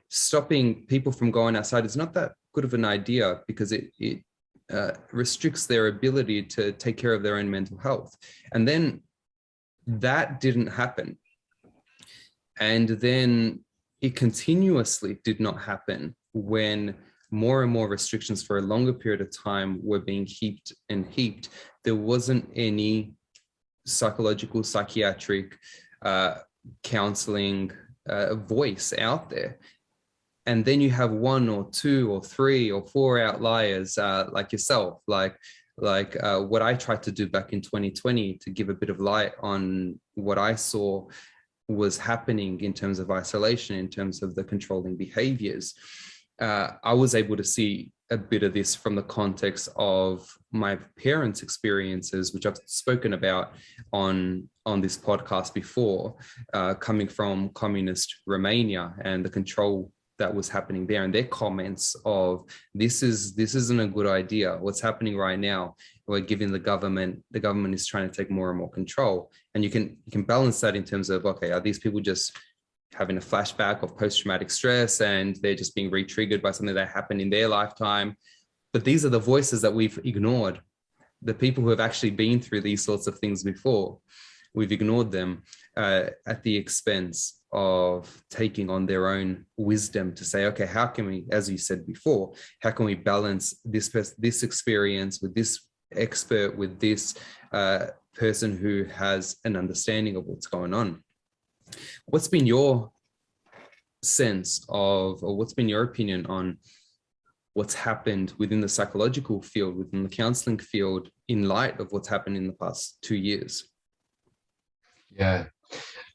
Stopping people from going outside is not that good of an idea because it restricts their ability to take care of their own mental health. And then that didn't happen. And then it continuously did not happen when more and more restrictions for a longer period of time were being heaped. There wasn't any psychological, psychiatric, counseling voice out there. And then you have 1 or 2 or 3 or 4 outliers like yourself, like what I tried to do back in 2020 to give a bit of light on what I saw was happening in terms of isolation, in terms of the controlling behaviors. I was able to see a bit of this from the context of my parents' experiences, which I've spoken about on this podcast before, coming from communist Romania and the control that was happening there, and their comments of this isn't a good idea. What's happening right now, we're giving the government is trying to take more and more control. And you can balance that in terms of, okay, are these people just having a flashback of post-traumatic stress and they're just being re-triggered by something that happened in their lifetime? But these are the voices that we've ignored, the people who have actually been through these sorts of things before. We've ignored them at the expense of taking on their own wisdom to say, okay, how can we, as you said before, how can we balance this experience with this expert, with this person who has an understanding of what's going on? What's been your sense of, or what's been your opinion on what's happened within the psychological field, within the counseling field, in light of what's happened in the past 2 years? Yeah,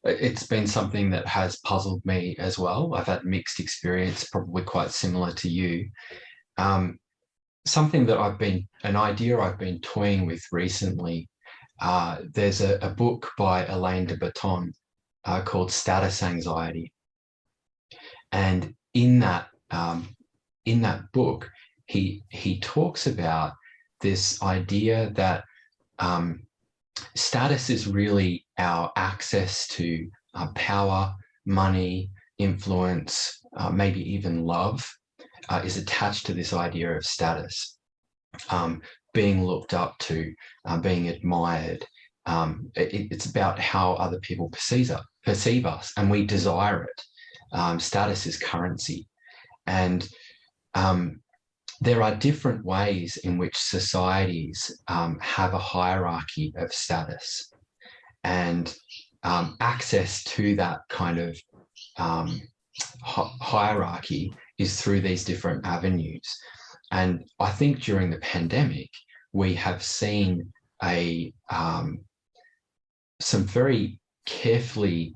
it's been something that has puzzled me as well. I've had mixed experience, probably quite similar to you. Something that an idea I've been toying with recently, there's a book by Alain de Botton called Status Anxiety. And in that book, he talks about this idea that status is really our access to power, money, influence, maybe even love, is attached to this idea of status, being looked up to, being admired. It's about how other people perceive us, and we desire it. Status is currency. And there are different ways in which societies have a hierarchy of status, and access to that kind of hierarchy is through these different avenues. And I think during the pandemic, we have seen some very carefully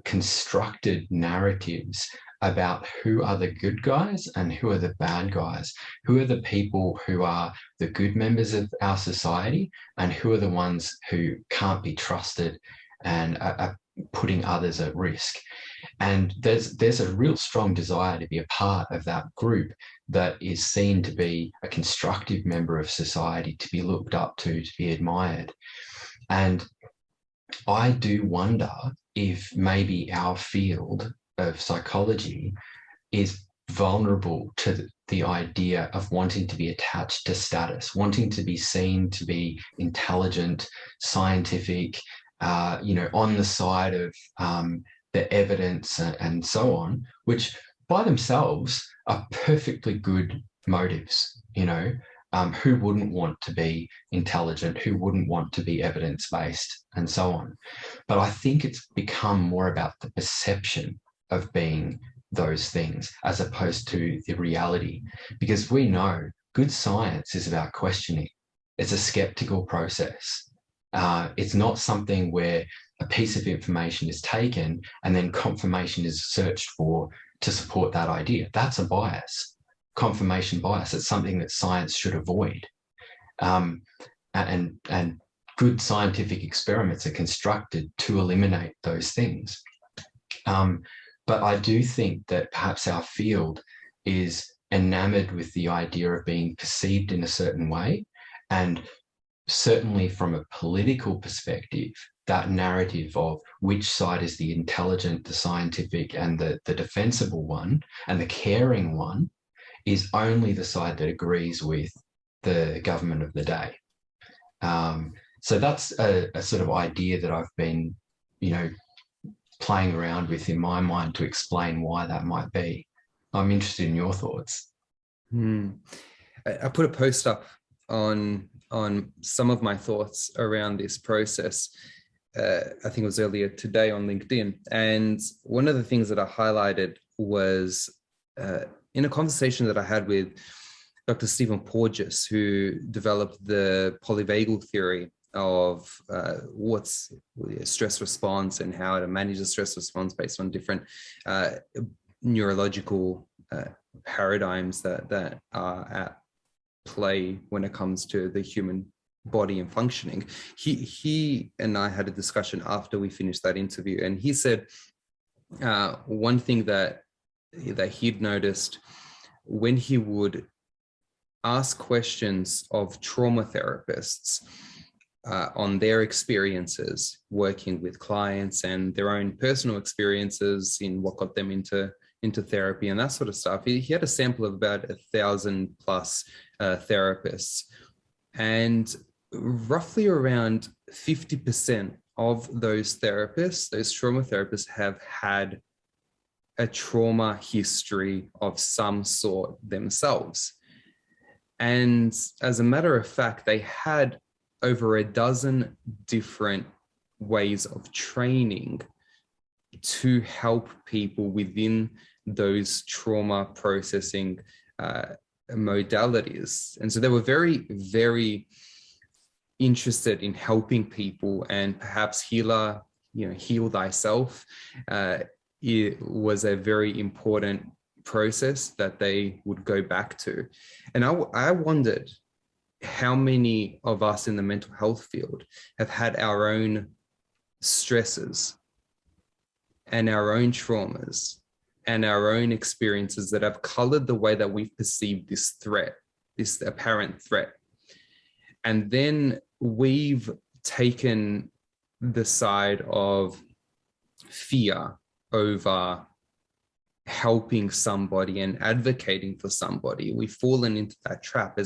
constructed narratives about who are the good guys and who are the bad guys, who are the people who are the good members of our society, and who are the ones who can't be trusted and are putting others at risk. And there's a real strong desire to be a part of that group that is seen to be a constructive member of society, to be looked up to be admired. And I do wonder if maybe our field of psychology is vulnerable to the idea of wanting to be attached to status, wanting to be seen to be intelligent, scientific, on the side of the evidence and so on, which by themselves are perfectly good motives. Who wouldn't want to be intelligent? Who wouldn't want to be evidence-based and so on? But I think it's become more about the perception of being those things as opposed to the reality, because we know good science is about questioning. It's a skeptical process. It's not something where a piece of information is taken and then confirmation is searched for to support that idea. That's a bias, confirmation bias. It's something that science should avoid. And good scientific experiments are constructed to eliminate those things. But I do think that perhaps our field is enamored with the idea of being perceived in a certain way. And certainly from a political perspective, that narrative of which side is the intelligent, the scientific, and the defensible one, and the caring one, is only the side that agrees with the government of the day. So that's a sort of idea that I've been, playing around with in my mind to explain why that might be. I'm interested in your thoughts. I put a post up on some of my thoughts around this process. I think it was earlier today on LinkedIn. And one of the things that I highlighted was in a conversation that I had with Dr. Stephen Porges, who developed the polyvagal theory of what's stress response and how to manage the stress response based on different neurological paradigms that are at play when it comes to the human body and functioning. He and I had a discussion after we finished that interview, and he said one thing that he'd noticed when he would ask questions of trauma therapists on their experiences working with clients and their own personal experiences in what got them into therapy and that sort of stuff. He had a sample of about 1,000 plus therapists, and roughly around 50% of those therapists, those trauma therapists, have had a trauma history of some sort themselves. And as a matter of fact, they had over a dozen different ways of training to help people within those trauma processing modalities. And so they were very, very interested in helping people, and perhaps heal thyself. It was a very important process that they would go back to. And I wondered how many of us in the mental health field have had our own stresses and our own traumas and our own experiences that have colored the way that we've perceived this threat, this apparent threat. And then we've taken the side of fear over helping somebody and advocating for somebody. We've fallen into that trap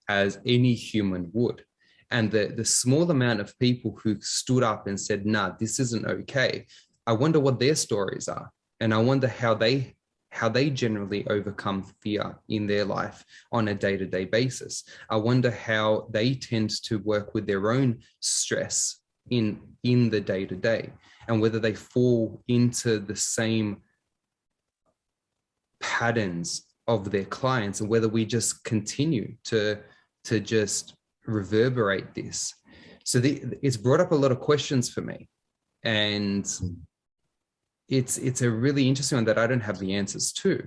as any human would. And the small amount of people who stood up and said, nah, this isn't okay, I wonder what their stories are. And I wonder how they generally overcome fear in their life on a day-to-day basis. I wonder how they tend to work with their own stress in the day-to-day, and whether they fall into the same patterns of their clients, and whether we just continue to just reverberate this. So it's brought up a lot of questions for me, and it's a really interesting one that I don't have the answers to,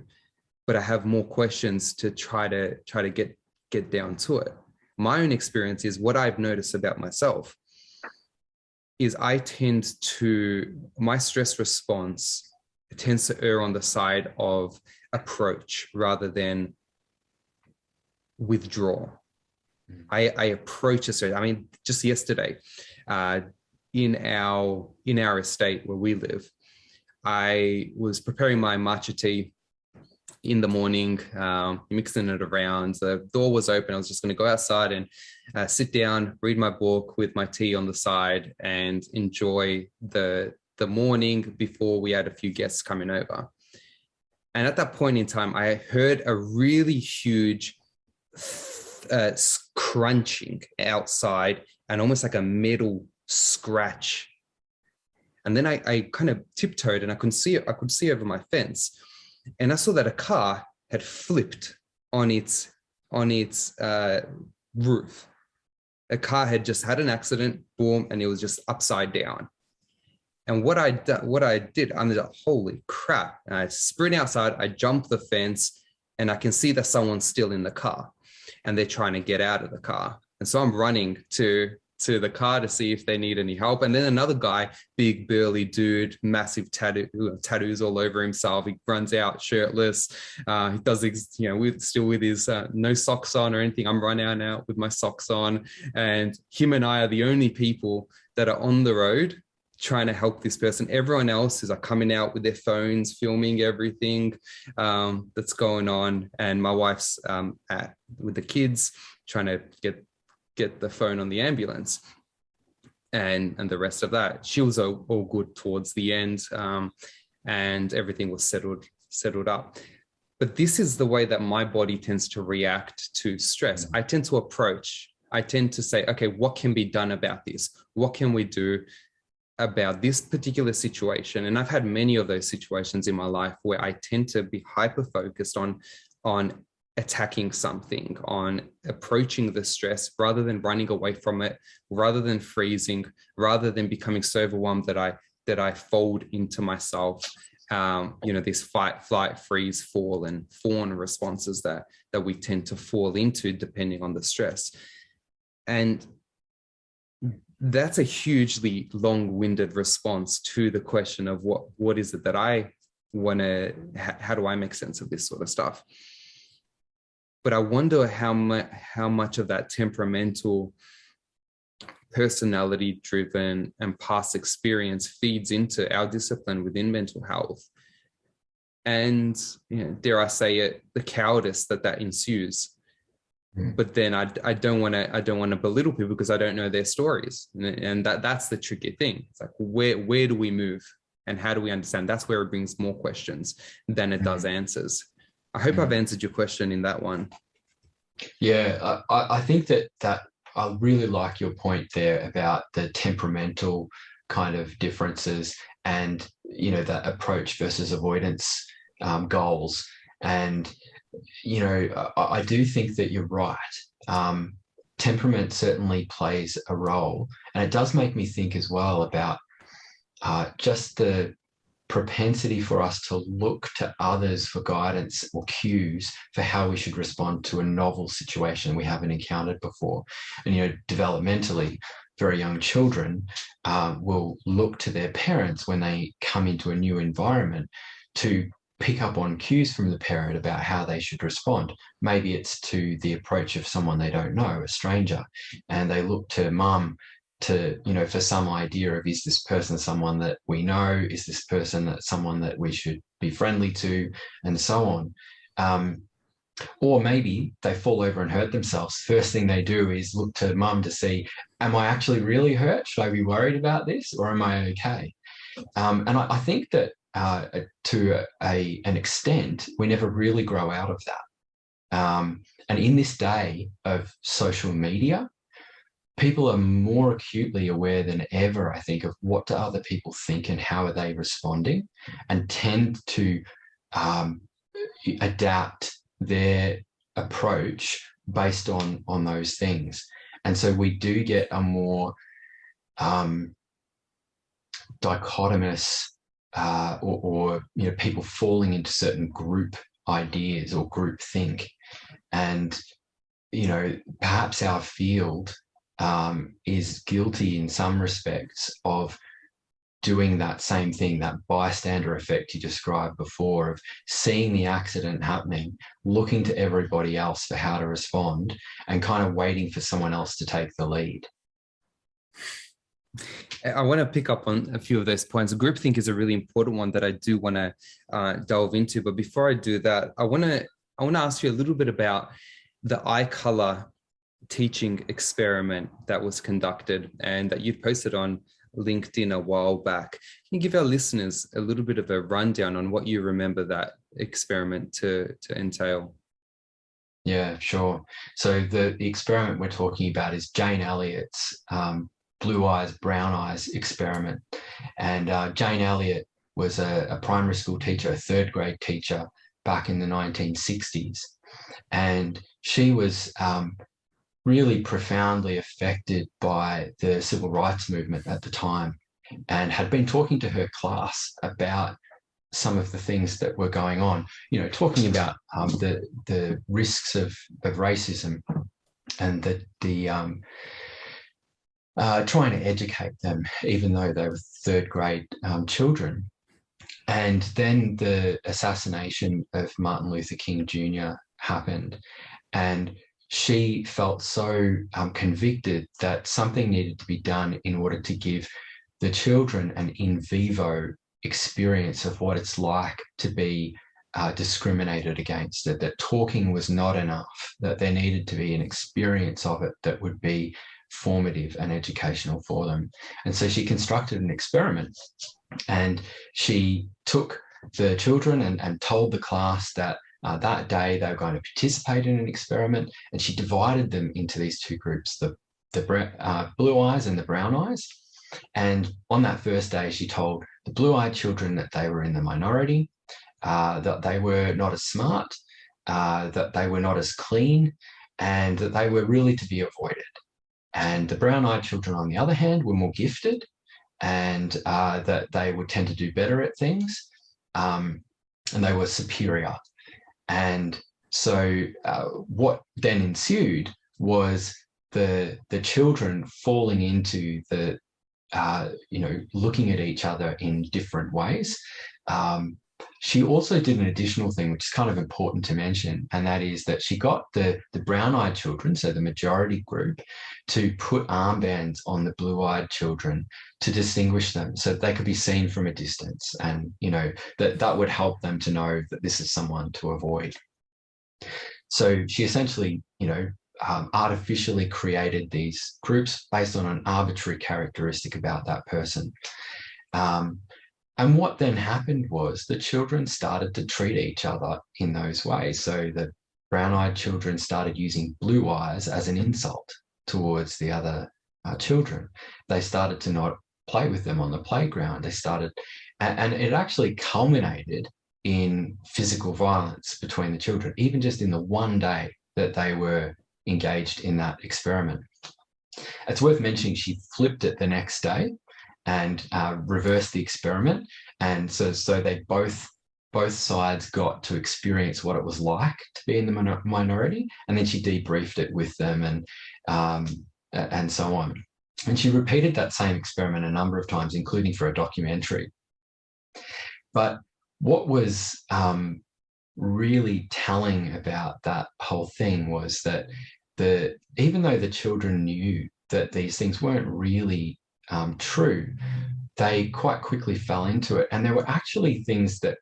but I have more questions to try to get down to it. My own experience is, what I've noticed about myself is my stress response tends to err on the side of approach rather than withdraw. I approach it. I mean, just yesterday, in our estate where we live, I was preparing my matcha tea in the morning, mixing it around. The door was open. I was just going to go outside and sit down, read my book with my tea on the side, and enjoy the morning before we had a few guests coming over. And at that point in time, I heard a really huge crunching outside, and almost like a metal scratch. And then I kind of tiptoed, and I could see over my fence, and I saw that a car had flipped on its roof. A car had just had an accident, boom, and it was just upside down. And what I did, I'm like, holy crap! And I sprint outside, I jump the fence, and I can see that someone's still in the car, and they're trying to get out of the car. And so I'm running to the car to see if they need any help. And then another guy, big burly dude, massive tattoos all over himself. He runs out shirtless. He does, still with his no socks on or anything. I'm running out with my socks on, and him and I are the only people that are on the road trying to help this person. Everyone else is like coming out with their phones, filming everything that's going on. And my wife's with the kids trying to get the phone on the ambulance, and the rest of that. She was all good towards the end, and everything was settled up. But this is the way that my body tends to react to stress. I tend to approach. I tend to say, okay, what can be done about this? What can we do about this particular situation? And I've had many of those situations in my life where I tend to be hyper-focused on attacking something, on approaching the stress rather than running away from it, rather than freezing, rather than becoming so overwhelmed that I fold into myself. This fight, flight, freeze, fall, and fawn responses that we tend to fall into depending on the stress. And that's a hugely long-winded response to the question of what is it that I want to, how do I make sense of this sort of stuff? But I wonder how much of that temperamental, personality-driven, and past experience feeds into our discipline within mental health. And dare I say it, the cowardice that ensues. But then I don't want to belittle people because I don't know their stories, and that's the tricky thing. It's like where do we move, and how do we understand? That's where it brings more questions than it does answers. I hope I've answered your question in that one. Yeah, I think that I really like your point there about the temperamental kind of differences, and that approach versus avoidance goals. And I do think that you're right. Temperament certainly plays a role, and it does make me think as well about just the propensity for us to look to others for guidance or cues for how we should respond to a novel situation we haven't encountered before. And developmentally, very young children will look to their parents when they come into a new environment to pick up on cues from the parent about how they should respond. Maybe it's to the approach of someone they don't know, a stranger, and they look to mum to, for some idea of, is this person someone that we know? Is this person that someone that we should be friendly to? And so on. Or maybe they fall over and hurt themselves. First thing they do is look to mum to see, am I actually really hurt? Should I be worried about this, or am I okay? And I think that to an extent, we never really grow out of that. And in this day of social media, people are more acutely aware than ever, I think, of what do other people think and how are they responding, and tend to adapt their approach based on those things. And so we do get a more dichotomous or people falling into certain group ideas or group think. And perhaps our field is guilty in some respects of doing that same thing, that bystander effect you described before, of seeing the accident happening, looking to everybody else for how to respond, and kind of waiting for someone else to take the lead. I want to pick up on a few of those points. Groupthink is a really important one that I do want to delve into. But before I do that, I want to ask you a little bit about the eye color teaching experiment that was conducted and that you posted on LinkedIn a while back. Can you give our listeners a little bit of a rundown on what you remember that experiment to entail? Yeah, sure. So the experiment we're talking about is Jane Elliott's blue eyes, brown eyes experiment. And Jane Elliot was a primary school teacher, a third grade teacher back in the 1960s. And she was really profoundly affected by the civil rights movement at the time, and had been talking to her class about some of the things that were going on, talking about the risks of racism, and trying to educate them, even though they were third grade children. And then the assassination of Martin Luther King Jr. happened, and she felt so convicted that something needed to be done in order to give the children an in vivo experience of what it's like to be discriminated against, that talking was not enough, that there needed to be an experience of it that would be formative and educational for them. And so she constructed an experiment, and she took the children and told the class that that day they were going to participate in an experiment, and she divided them into these two groups, the blue eyes and the brown eyes. And on that first day, she told the blue-eyed children that they were in the minority, that they were not as smart, that they were not as clean, and that they were really to be avoided. And the brown-eyed children, on the other hand, were more gifted, and that they would tend to do better at things, and they were superior. And so what then ensued was the children falling into the, looking at each other in different ways. She also did an additional thing, which is kind of important to mention, and that is that she got the brown-eyed children, so the majority group, to put armbands on the blue-eyed children to distinguish them so that they could be seen from a distance, and, that would help them to know that this is someone to avoid. So she essentially, artificially created these groups based on an arbitrary characteristic about that person. And what then happened was the children started to treat each other in those ways. So the brown-eyed children started using blue eyes as an insult towards the other children. They started to not play with them on the playground. They started, and it actually culminated in physical violence between the children, even just in the one day that they were engaged in that experiment. It's worth mentioning she flipped it the next day and reversed the experiment, and so they both sides got to experience what it was like to be in the minority, and then she debriefed it with them and so on. And she repeated that same experiment a number of times, including for a documentary. But what was really telling about that whole thing was that even though the children knew that these things weren't really true, they quite quickly fell into it. And there were actually things that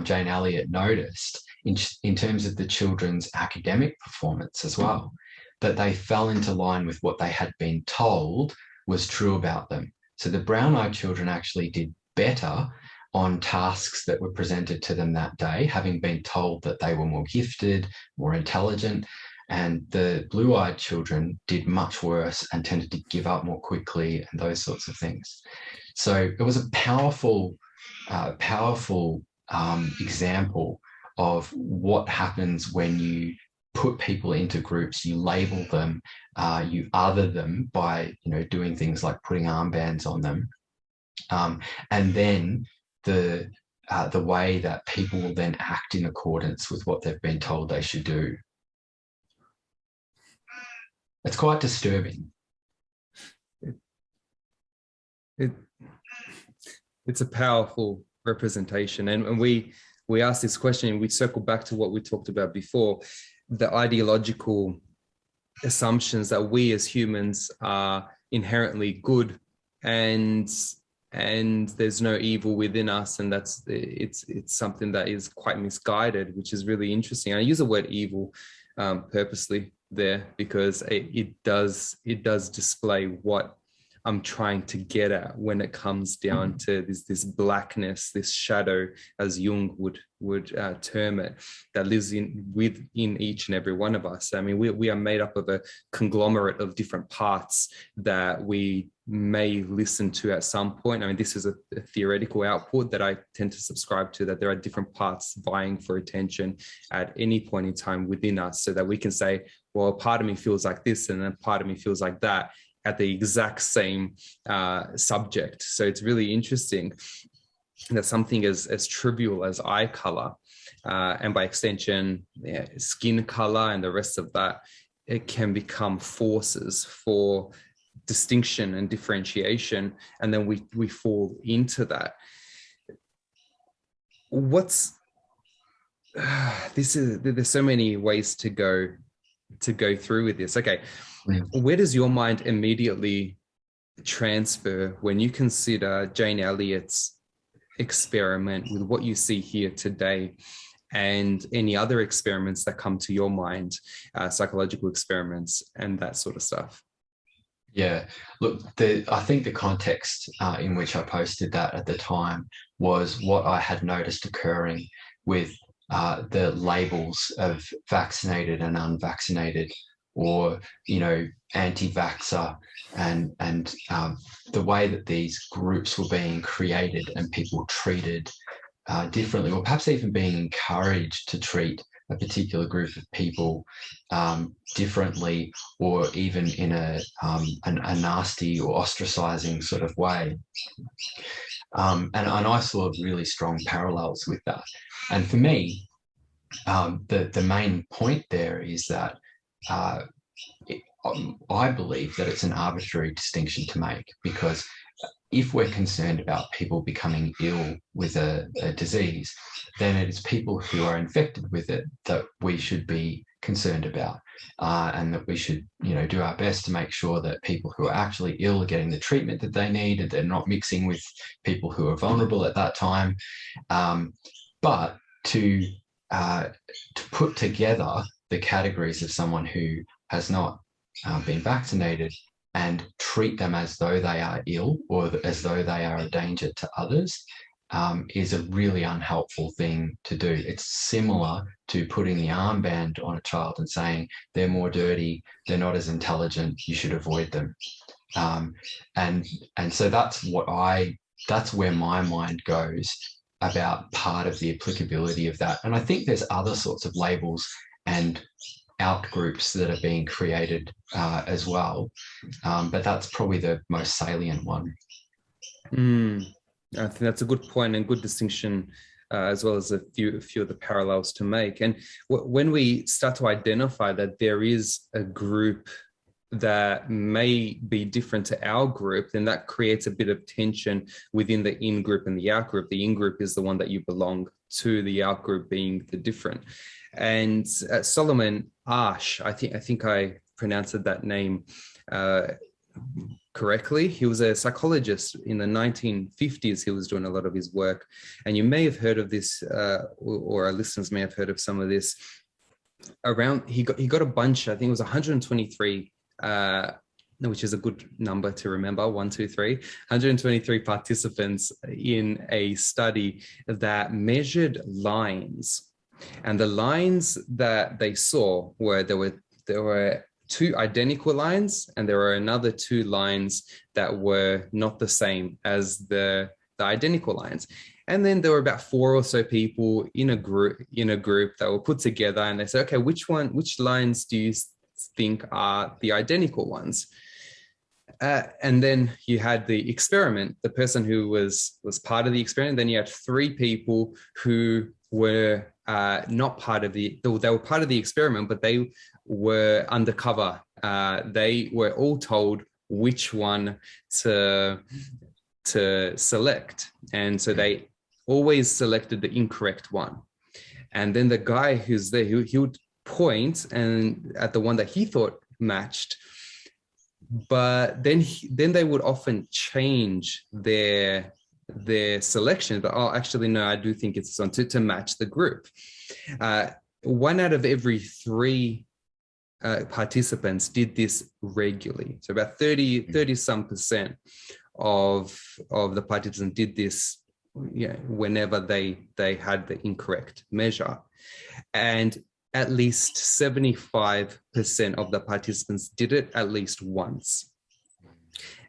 Jane Elliot noticed in terms of the children's academic performance as well, that they fell into line with what they had been told was true about them. So the brown-eyed children actually did better on tasks that were presented to them that day, having been told that they were more gifted, more intelligent, and the blue-eyed children did much worse and tended to give up more quickly and those sorts of things. So it was a powerful example of what happens when you put people into groups, you label them, you other them by doing things like putting armbands on them, and then the way that people will then act in accordance with what they've been told they should do. It's quite disturbing. It's a powerful representation, and we ask this question, and we circle back to what we talked about before, the ideological assumptions that we as humans are inherently good, and there's no evil within us, and it's something that is quite misguided, which is really interesting. I use the word evil purposely there because it does display what I'm trying to get at when it comes down to this blackness, this shadow, as Jung would term it, that lives within each and every one of us. I mean, we are made up of a conglomerate of different parts that we may listen to at some point. I mean, this is a theoretical output that I tend to subscribe to, that there are different parts vying for attention at any point in time within us, so that we can say, well, part of me feels like this and then part of me feels like that at the exact same subject. So it's really interesting that something as trivial as eye color, and by extension, skin color and the rest of that, it can become forces for distinction and differentiation, and then we fall into that. There's so many ways to go through with this. Okay, where does your mind immediately transfer when you consider Jane Elliott's experiment with what you see here today, and any other experiments that come to your mind, psychological experiments and that sort of stuff? Yeah, look, I think the context in which I posted that at the time was what I had noticed occurring with the labels of vaccinated and unvaccinated, or anti-vaxxer, and the way that these groups were being created and people treated differently, or perhaps even being encouraged to treat a particular group of people differently, or even in a nasty or ostracizing sort of way. And I saw really strong parallels with that. And for me, the main point there is that I believe that it's an arbitrary distinction to make, because if we're concerned about people becoming ill with a disease, then it is people who are infected with it that we should be concerned about, and that we should, do our best to make sure that people who are actually ill are getting the treatment that they need, and they're not mixing with people who are vulnerable at that time. But to put together the categories of someone who has not been vaccinated and treat them as though they are ill or as though they are a danger to others is a really unhelpful thing to do. It's similar to putting the armband on a child and saying they're more dirty, they're not as intelligent, you should avoid them. And so that's where my mind goes about part of the applicability of that. And I think there's other sorts of labels and out groups that are being created as well, but that's probably the most salient one. I think that's a good point and good distinction, as well as a few of the parallels to make. And when we start to identify that there is a group that may be different to our group, then that creates a bit of tension within the in-group and the out-group. The in-group is the one that you belong to, the out-group being the different. And Solomon Asch, I think I pronounced that name correctly. He was a psychologist in the 1950s. He was doing a lot of his work, and you may have heard of this, or our listeners may have heard of some of this. He got a bunch. I think it was 123. Which is a good number to remember, 123 participants in a study that measured lines. And the lines that they saw were, there were 2 identical lines, and there were another 2 lines that were not the same as the identical lines. And then there were about 4 or so people in a group that were put together, and they said, okay, which lines do you think are the identical ones? And then you had the experiment, the person who was part of the experiment. Then you had 3 people who were not part of they were part of the experiment, but they were undercover. They were all told which one to select. And so they always selected the incorrect one. And then the guy who's there, he would point and at the one that he thought matched, but then they would often change their selection. But actually no, I do think it's on to match the group. 1 out of every 3 participants did this regularly. So about 30 some percent of the participants did this, whenever they had the incorrect measure. And at least 75% of the participants did it at least once.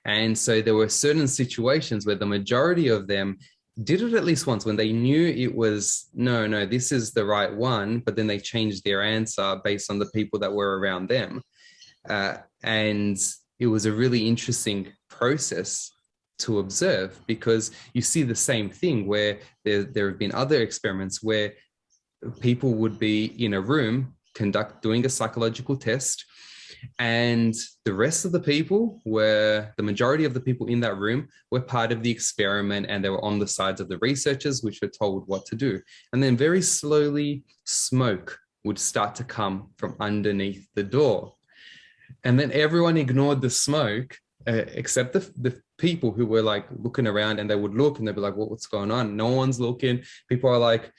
And so there were certain situations where the majority of them did it at least once when they knew it was, no, this is the right one, but then they changed their answer based on the people that were around them. And it was a really interesting process to observe, because you see the same thing where there have been other experiments where people would be in a room doing a psychological test, and the rest of the people the majority of the people in that room were part of the experiment, and they were on the sides of the researchers, which were told what to do. And then very slowly smoke would start to come from underneath the door. And then everyone ignored the smoke, except the people who were like looking around, and they would look and they'd be like, what's going on? No one's looking. People are like,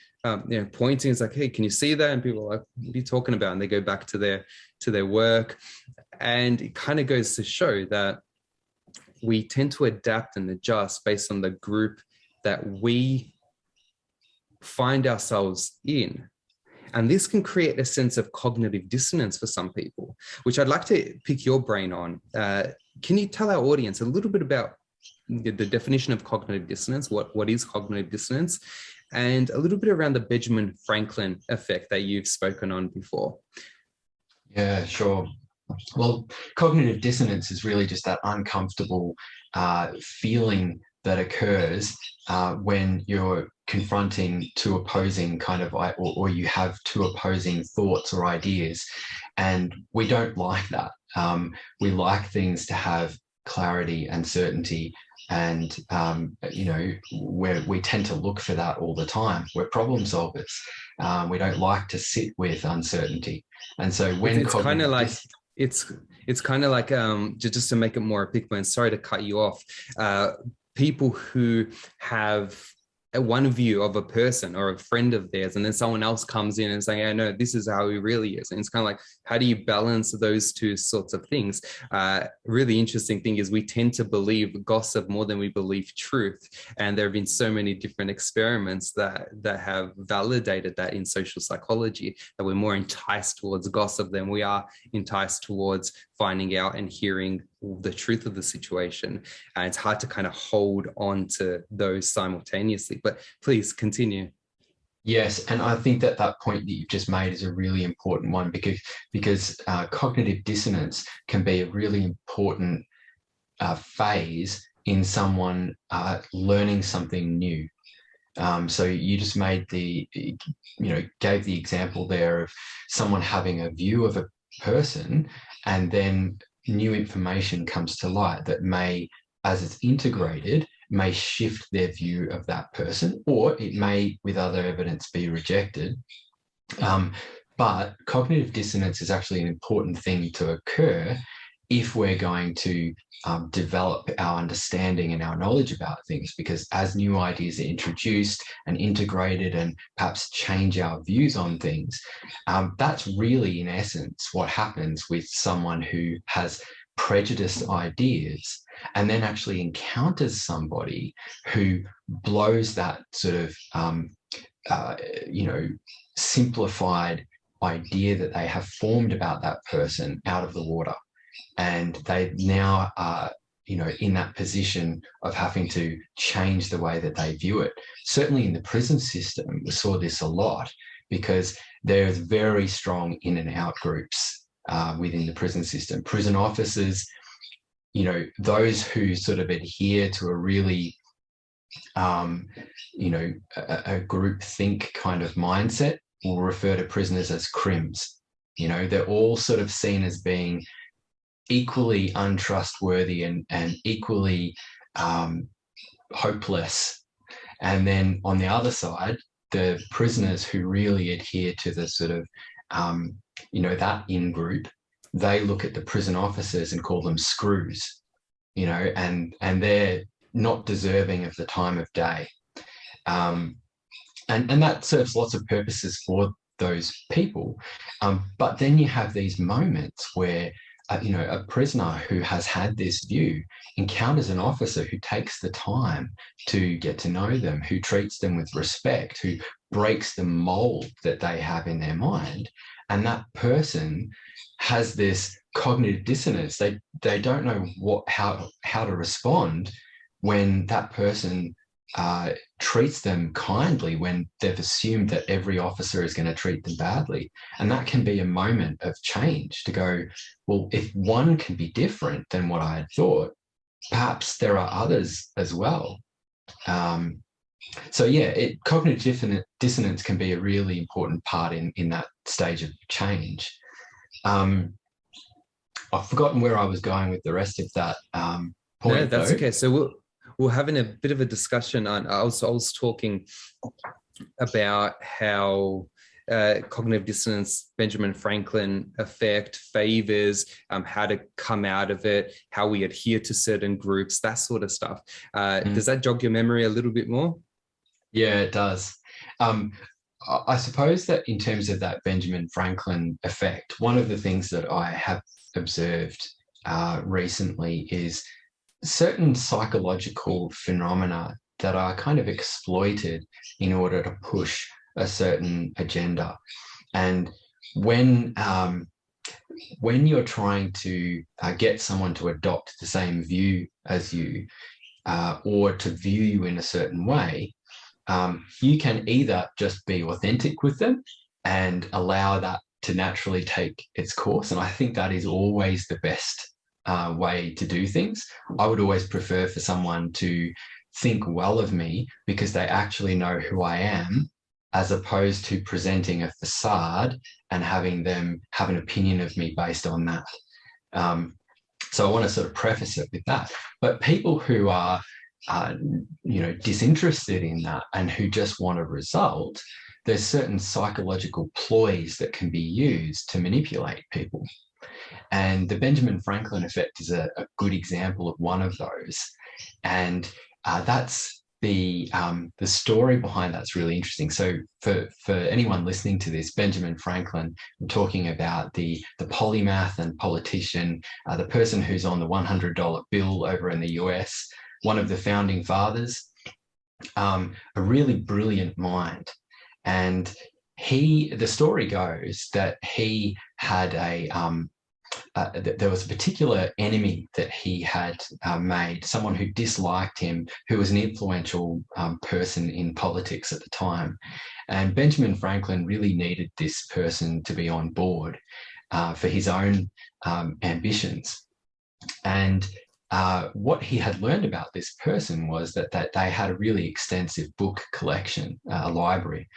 pointing. It's like, hey, can you see that? And people are like, what are you talking about? And they go back to their work. And it kind of goes to show that we tend to adapt and adjust based on the group that we find ourselves in. And this can create a sense of cognitive dissonance for some people, which I'd like to pick your brain on. Can you tell our audience a little bit about the definition of cognitive dissonance? What is cognitive dissonance? And a little bit around the Benjamin Franklin effect that you've spoken on before. Yeah, sure. Well, cognitive dissonance is really just that uncomfortable feeling that occurs when you're confronting 2 opposing kind of, or you have 2 opposing thoughts or ideas, and we don't like that. We like things to have clarity and certainty, and we tend to look for that all the time. We're problem solvers. We don't like to sit with uncertainty, and so when it's kind of like it's kind of like just to make it more applicable. And sorry to cut you off. People who have one view of a person or a friend of theirs, and then someone else comes in and saying, "I know this is how he really is," and it's kind of like, how do you balance those 2 sorts of things? Really interesting thing is we tend to believe gossip more than we believe truth, and there have been so many different experiments that have validated that in social psychology, that we're more enticed towards gossip than we are enticed towards finding out and hearing the truth of the situation. And it's hard to kind of hold on to those simultaneously, but please continue. Yes, and I think that point that you've just made is a really important one, because cognitive dissonance can be a really important phase in someone learning something new. So you just gave the example there of someone having a view of a person, and then new information comes to light that may, as it's integrated, may shift their view of that person, or it may, with other evidence, be rejected. But cognitive dissonance is actually an important thing to occur if we're going to develop our understanding and our knowledge about things, because as new ideas are introduced and integrated and perhaps change our views on things, that's really, in essence, what happens with someone who has prejudiced ideas and then actually encounters somebody who blows that sort of, simplified idea that they have formed about that person out of the water. And they now are, in that position of having to change the way that they view it. Certainly in the prison system, we saw this a lot because there's very strong in and out groups within the prison system. Prison officers, those who sort of adhere to a really, a groupthink kind of mindset will refer to prisoners as crims. They're all sort of seen as being equally untrustworthy and equally hopeless. And then on the other side, the prisoners who really adhere to the sort of, that in-group, they look at the prison officers and call them screws, and they're not deserving of the time of day. And that serves lots of purposes for those people. But then you have these moments where a prisoner who has had this view encounters an officer who takes the time to get to know them, who treats them with respect, who breaks the mold that they have in their mind. And that person has this cognitive dissonance. They don't know how to respond when that person treats them kindly when they've assumed that every officer is going to treat them badly. And that can be a moment of change to go, well, if one can be different than what I had thought, perhaps there are others as well. Cognitive dissonance can be a really important part in that stage of change. I've forgotten where I was going with the rest of that point. No, that's okay. So we're having a bit of a discussion on, I was talking about how cognitive dissonance, Benjamin Franklin effect, favors, how to come out of it, how we adhere to certain groups, that sort of stuff. Does that jog your memory a little bit more? Yeah, it does. I suppose that in terms of that Benjamin Franklin effect, one of the things that I have observed recently is certain psychological phenomena that are kind of exploited in order to push a certain agenda. And when you're trying to get someone to adopt the same view as you, or to view you in a certain way, you can either just be authentic with them and allow that to naturally take its course. And I think that is always the best way to do things. I would always prefer for someone to think well of me because they actually know who I am, as opposed to presenting a facade and having them have an opinion of me based on that. So I want to sort of preface it with that. But people who are, disinterested in that and who just want a result, there's certain psychological ploys that can be used to manipulate people. And the Benjamin Franklin effect is a good example of one of those. And that's the story behind that's really interesting. So for anyone listening to this, Benjamin Franklin, I'm talking about the polymath and politician, the person who's on the $100 bill over in the US, one of the founding fathers, a really brilliant mind. And the story goes that he had there was a particular enemy that he had made, someone who disliked him, who was an influential person in politics at the time. And Benjamin Franklin really needed this person to be on board for his own ambitions. And what he had learned about this person was that they had a really extensive book collection, a library.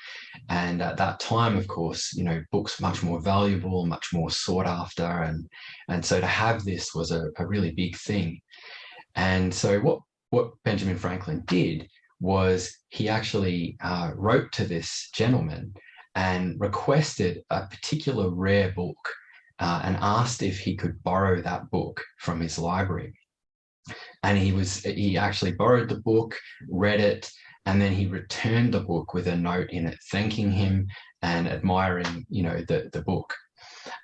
And at that time, of course, books much more valuable, much more sought after. And so to have this was a really big thing. And so what Benjamin Franklin did was he actually wrote to this gentleman and requested a particular rare book and asked if he could borrow that book from his library. And he actually borrowed the book, read it, and then he returned the book with a note in it thanking him and admiring, the book.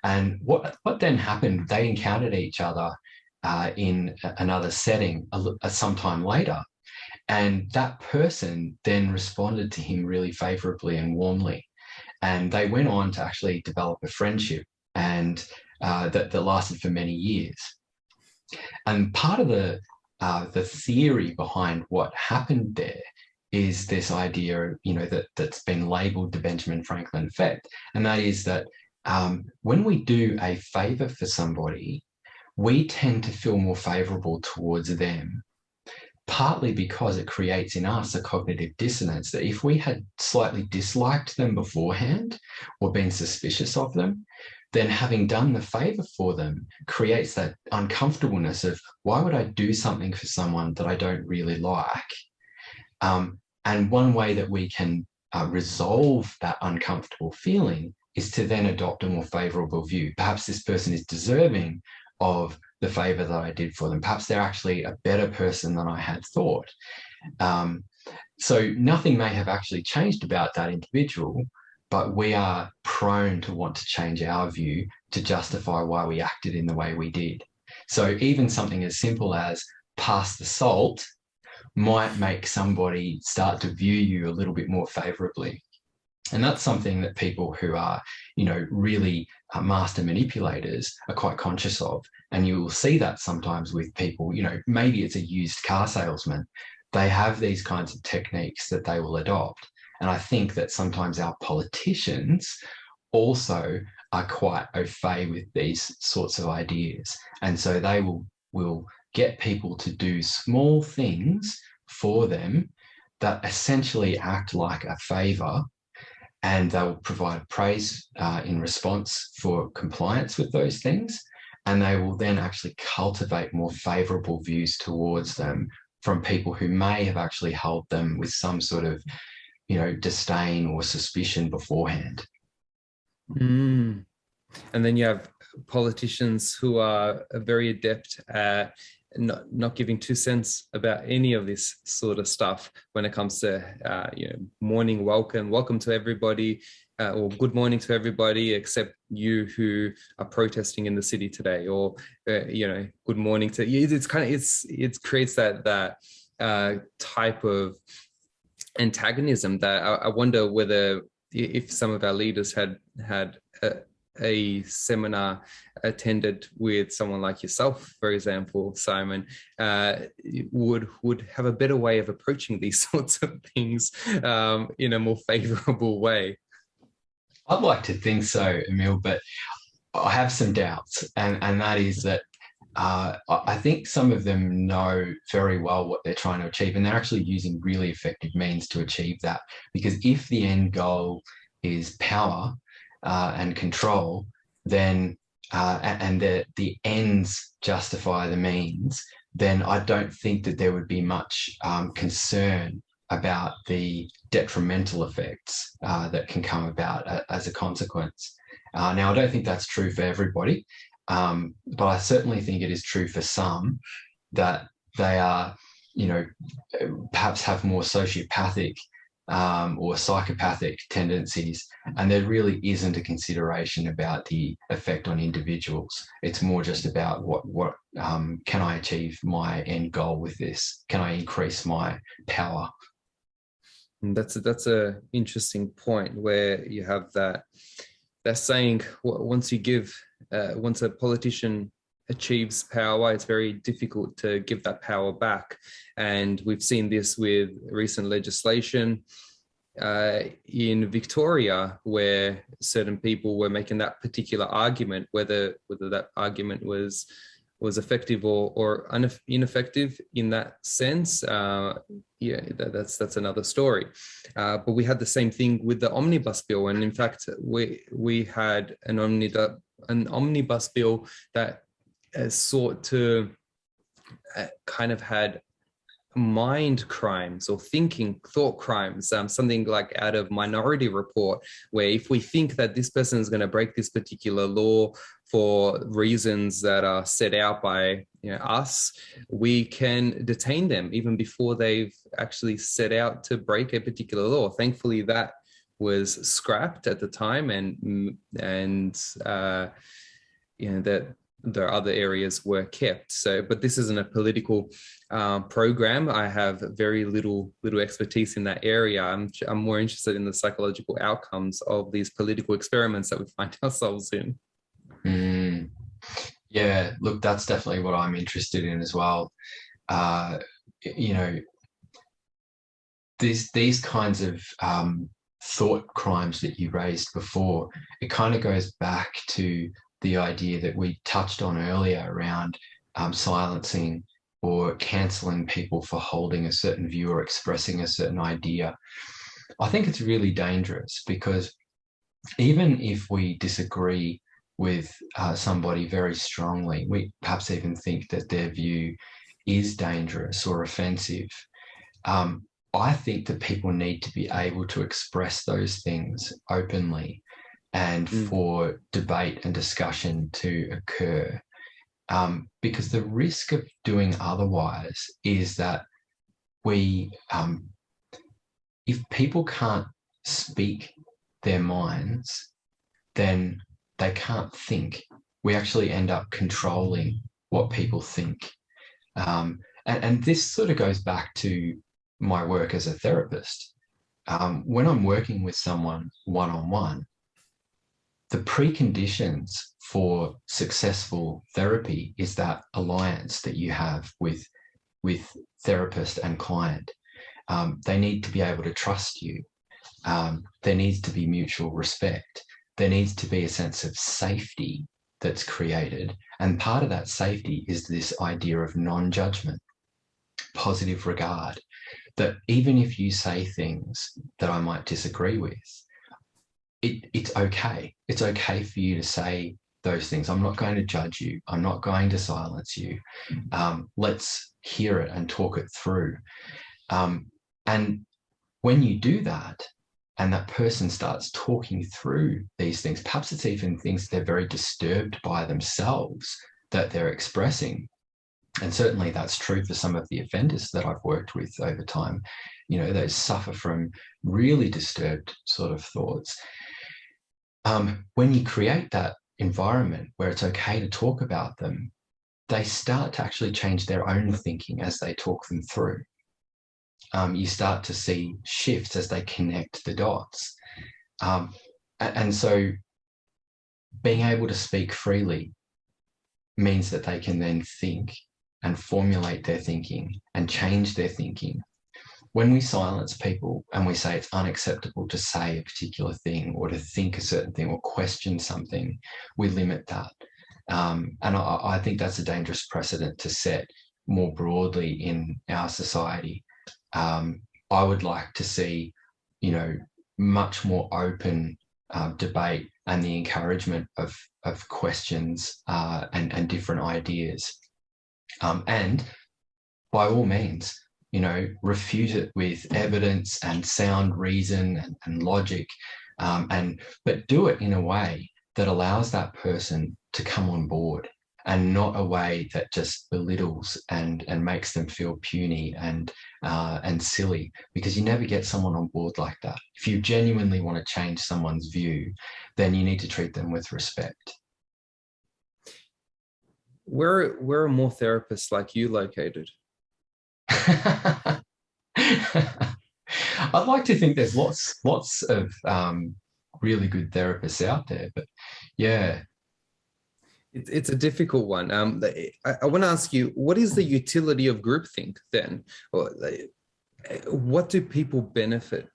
And what then happened, they encountered each other in another setting some time later. And that person then responded to him really favorably and warmly. And they went on to actually develop a friendship and that lasted for many years. And part of the theory behind what happened there is this idea, that's been labelled the Benjamin Franklin effect. And that is that when we do a favour for somebody, we tend to feel more favourable towards them, partly because it creates in us a cognitive dissonance that if we had slightly disliked them beforehand or been suspicious of them, then having done the favour for them creates that uncomfortableness of, why would I do something for someone that I don't really like? And one way that we can resolve that uncomfortable feeling is to then adopt a more favourable view. Perhaps this person is deserving of the favour that I did for them. Perhaps they're actually a better person than I had thought. So nothing may have actually changed about that individual, but we are prone to want to change our view to justify why we acted in the way we did. So even something as simple as pass the salt might make somebody start to view you a little bit more favourably. And that's something that people who are, really master manipulators are quite conscious of. And you will see that sometimes with people, maybe it's a used car salesman. They have these kinds of techniques that they will adopt. And I think that sometimes our politicians also are quite au fait with these sorts of ideas. And so they will get people to do small things for them that essentially act like a favour, and they'll provide praise in response for compliance with those things. And they will then actually cultivate more favourable views towards them from people who may have actually held them with some sort of, disdain or suspicion beforehand. And then you have politicians who are very adept at not giving 2 cents about any of this sort of stuff when it comes to, morning welcome to everybody, or good morning to everybody except you who are protesting in the city today, or, good morning to you. It creates that type of antagonism that I wonder whether if some of our leaders had a seminar attended with someone like yourself, for example, Simon, would have a better way of approaching these sorts of things in a more favourable way. I'd like to think so, Emil, but I have some doubts, and that is that I think some of them know very well what they're trying to achieve, and they're actually using really effective means to achieve that. Because if the end goal is power and control, then and the ends justify the means, then I don't think that there would be much concern about the detrimental effects that can come about as a consequence. Now, I don't think that's true for everybody, but I certainly think it is true for some that they are, perhaps have more sociopathic or psychopathic tendencies, and there really isn't a consideration about the effect on individuals. It's more just about what can I achieve my end goal with this? Can I increase my power? And that's a interesting point where you have that saying, once a politician achieves power, it's very difficult to give that power back. And we've seen this with recent legislation in Victoria, where certain people were making that particular argument, whether that argument was effective or ineffective in that sense. That's another story. But we had the same thing with the omnibus bill, and in fact, we had an omnibus bill that sought to kind of had mind crimes or thought crimes, something like out of Minority Report, where if we think that this person is going to break this particular law for reasons that are set out by us, we can detain them even before they've actually set out to break a particular law. Thankfully, that was scrapped at the time, and that the other areas were kept. So, but this isn't a political program. I have very little expertise in that area. I'm more interested in the psychological outcomes of these political experiments that we find ourselves in. Yeah, look, that's definitely what I'm interested in as well. These kinds of thought crimes that you raised before, it kind of goes back to the idea that we touched on earlier around silencing or cancelling people for holding a certain view or expressing a certain idea. I think it's really dangerous, because even if we disagree with somebody very strongly, we perhaps even think that their view is dangerous or offensive, I think that people need to be able to express those things openly and for debate and discussion to occur. Because the risk of doing otherwise is that if people can't speak their minds, then they can't think. We actually end up controlling what people think. And this sort of goes back to my work as a therapist. When I'm working with someone one-on-one, the preconditions for successful therapy is that alliance that you have with therapist and client. They need to be able to trust you. There needs to be mutual respect. There needs to be a sense of safety that's created. And part of that safety is this idea of non-judgment, positive regard, that even if you say things that I might disagree with, it's okay. It's okay for you to say those things. I'm not going to judge you. I'm not going to silence you. Let's hear it and talk it through. And when you do that, and that person starts talking through these things, perhaps it's even things they're very disturbed by themselves that they're expressing. And certainly that's true for some of the offenders that I've worked with over time. They suffer from really disturbed sort of thoughts. When you create that environment where it's okay to talk about them, they start to actually change their own thinking as they talk them through. You start to see shifts as they connect the dots. And so being able to speak freely means that they can then think and formulate their thinking and change their thinking. When we silence people and we say it's unacceptable to say a particular thing or to think a certain thing or question something, we limit that. And I think that's a dangerous precedent to set more broadly in our society. I would like to see, much more open debate and the encouragement of questions and different ideas. And by all means, refute it with evidence and sound reason and logic, but do it in a way that allows that person to come on board, and not a way that just belittles and makes them feel puny and silly, because you never get someone on board like that. If you genuinely want to change someone's view, then you need to treat them with respect. Where are more therapists like you located? I'd like to think there's lots of really good therapists out there, but yeah. It's a difficult one. I want to ask you, what is the utility of groupthink then? What do people benefit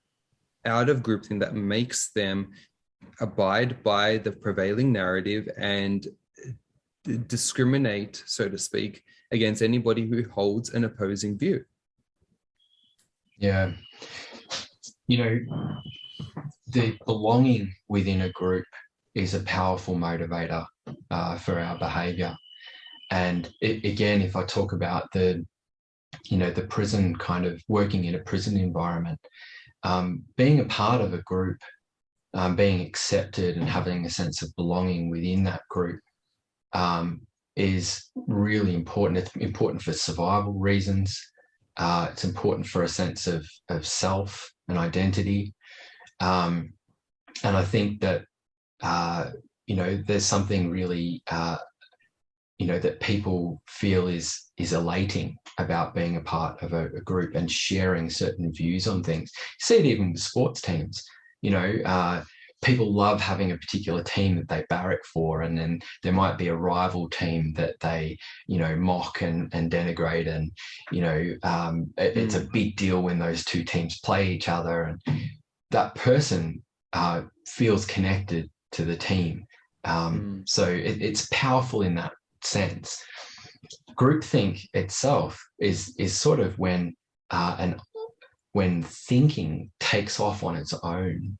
out of groupthink that makes them abide by the prevailing narrative and discriminate, so to speak, against anybody who holds an opposing view? Yeah. The belonging within a group is a powerful motivator for our behaviour. And again, if I talk about the the prison, kind of working in a prison environment, being a part of a group, being accepted and having a sense of belonging within that group is really important. It's important for survival reasons. It's important for a sense of self and identity. And I think that, there's something really, that people feel is elating about being a part of a group and sharing certain views on things. You see it even with sports teams. People love having a particular team that they barrack for, and then there might be a rival team that they, mock and denigrate, and it's a big deal when those two teams play each other, and that person feels connected to the team. So it's powerful in that sense. Groupthink itself is sort of when thinking takes off on its own,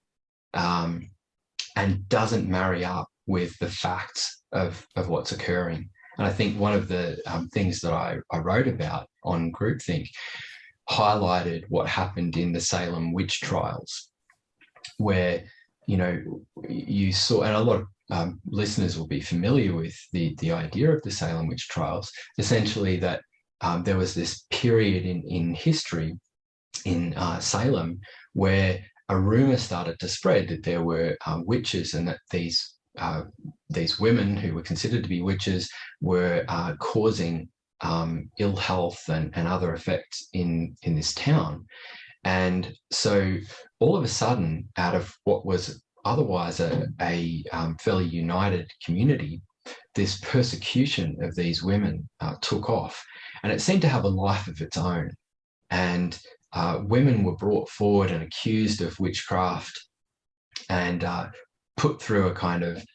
and doesn't marry up with the facts of what's occurring. And I think one of the things that I wrote about on Groupthink highlighted what happened in the Salem witch trials, where you saw, and a lot of listeners will be familiar with the idea of the Salem witch trials, essentially that there was this period in history in Salem where a rumor started to spread that there were witches, and that these women who were considered to be witches were causing ill health and other effects in this town. And so all of a sudden, out of what was otherwise a fairly united community, this persecution of these women took off, and it seemed to have a life of its own. And women were brought forward and accused of witchcraft, and put through a kind of